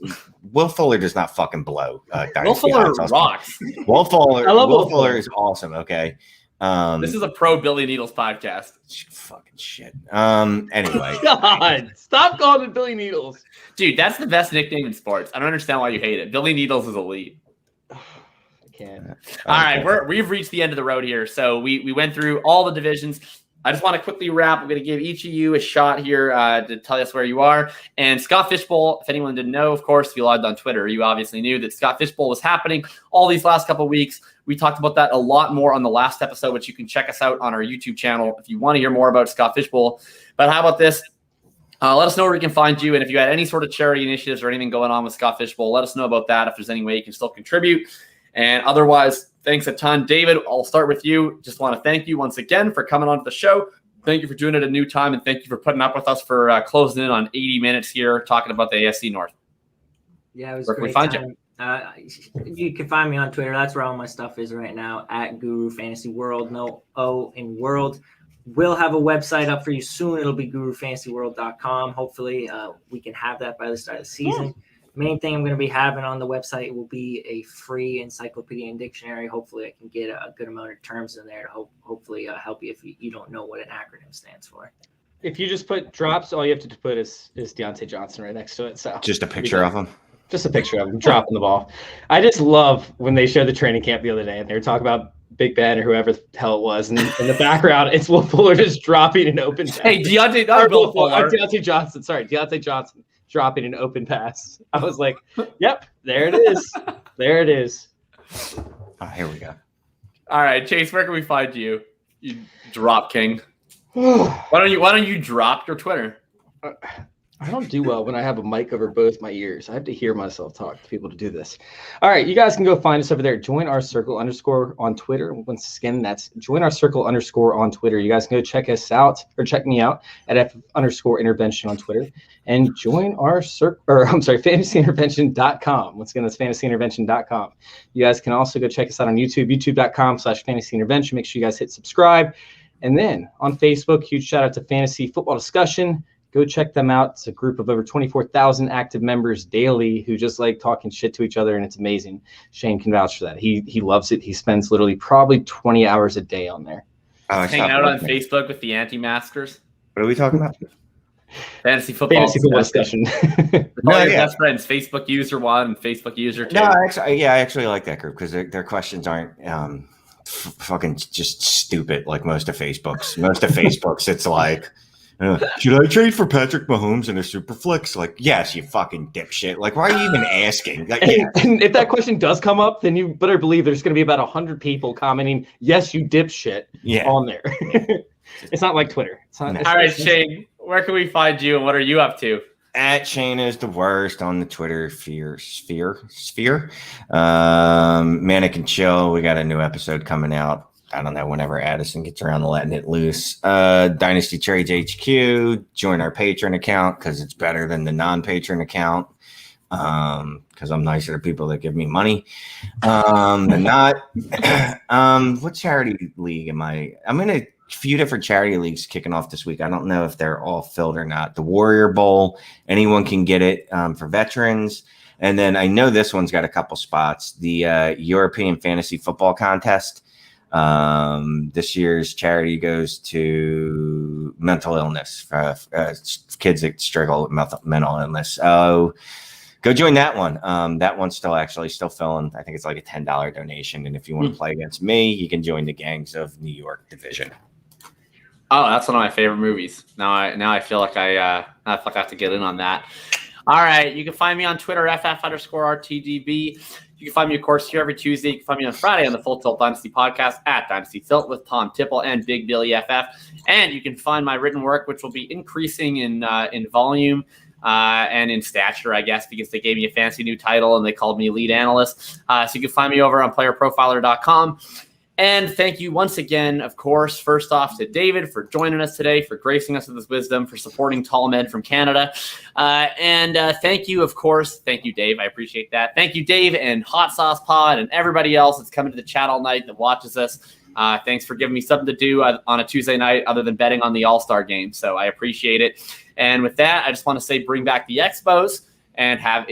Will Fuller does not fucking blow. Will Fuller rocks. Will Fuller is awesome. Okay. This is a pro Billy Needles podcast. Fucking shit. Anyway. God, stop calling it Billy Needles. Dude, that's the best nickname in sports. I don't understand why you hate it. Billy Needles is elite. All right, we've reached the end of the road here. So we went through all the divisions. I just want to quickly wrap. I'm going to give each of you a shot here to tell us where you are. And Scott Fishbowl, if anyone didn't know, of course, if you logged on Twitter, you obviously knew that Scott Fishbowl was happening all these last couple of weeks. We talked about that a lot more on the last episode, which you can check us out on our YouTube channel if you want to hear more about Scott Fishbowl. But how about this? Let us know where we can find you. And if you had any sort of charity initiatives or anything going on with Scott Fishbowl, let us know about that if there's any way you can still contribute. And otherwise, thanks a ton. David, I'll start with you. Just want to thank you once again for coming on to the show. Thank you for doing it a new time, and thank you for putting up with us for closing in on 80 minutes here talking about the AFC North. Yeah, it was where great. Can we find you? You can find me on Twitter. That's where all my stuff is right now, at Guru Fantasy World. No O in World. We'll have a website up for you soon. It'll be gurufantasyworld.com. Hopefully, we can have that by the start of the season. main thing I'm going to be having on the website will be a free encyclopedia and dictionary. Hopefully I can get a good amount of terms in there to hopefully help you if you don't know what an acronym stands for. If you just put drops, all you have to put is Deontay Johnson right next to it. So Just a picture of him. Just a picture of him dropping the ball. I just love when they showed the training camp the other day and they were talking about Big Ben or whoever the hell it was. And in the background, it's Will Fuller just dropping an open pass. Hey, Deontay Johnson dropping an open pass. I was like, yep, there it is. There it is. Oh, here we go. All right, Chase, where can we find you? You drop king. Why don't you drop your Twitter? I don't do well when I have a mic over both my ears. I have to hear myself talk to people to do this. All right, you guys can go find us over there. Join Our Circle _ on Twitter. Once again, that's Join Our Circle _ on Twitter. You guys can go check us out or check me out at F_intervention on Twitter and join our fantasyintervention.com. Once again, that's fantasyintervention.com. You guys can also go check us out on YouTube, youtube.com/fantasyintervention. Make sure you guys hit subscribe. And then on Facebook, huge shout out to Fantasy Football Discussion. Go check them out. It's a group of over 24,000 active members daily who just like talking shit to each other, and it's amazing. Shane can vouch for that. He loves it. He spends literally probably 20 hours a day on there. Hang out on Facebook with the anti-maskers. What are we talking about? Fantasy football discussion. No, your best friends, Facebook user 1 and Facebook user 2. No, I actually like that group because their questions aren't fucking just stupid like most of Facebook's. Most of Facebook's, it's like, should I trade for Patrick Mahomes in a super flex? Like, yes, you fucking dipshit. Like, why are you even asking? Like, and if that question does come up, then you better believe there's going to be about 100 people commenting, yes, you dipshit, on there. It's not like Twitter. All right, Shane, where can we find you and what are you up to? At Shane is the worst on the Twitter sphere. Manic and Chill. We got a new episode coming out. I don't know, whenever Addison gets around to letting it loose. Dynasty Trades HQ. Join our Patreon account because it's better than the non-Patreon account. Because I'm nicer to people that give me money than not. What charity league am I? I'm in a few different charity leagues kicking off this week. I don't know if they're all filled or not. The Warrior Bowl, anyone can get it for veterans. And then I know this one's got a couple spots. The European Fantasy Football Contest. This year's charity goes to mental illness, kids that struggle with mental illness. So go join that one. That one's still filling. I think it's like a $10 donation. And if you want to play against me, you can join the Gangs of New York division. Oh, that's one of my favorite movies. Now I feel like I have to get in on that. All right, you can find me on Twitter, FF_RTDB. You can find me, of course, here every Tuesday. You can find me on Friday on the Full Tilt Dynasty podcast at Dynasty Tilt with Tom Tipple and Big Billy FF. And you can find my written work, which will be increasing in volume and in stature, I guess, because they gave me a fancy new title and they called me lead analyst. So you can find me over on playerprofiler.com. And thank you once again, of course, first off to David for joining us today, for gracing us with his wisdom, for supporting Tall Men from Canada. And thank you, of course. Thank you, Dave. I appreciate that. Thank you, Dave and Hot Sauce Pod and everybody else that's coming to the chat all night that watches us. Thanks for giving me something to do on a Tuesday night other than betting on the All-Star game. So I appreciate it. And with that, I just want to say bring back the Expos and have a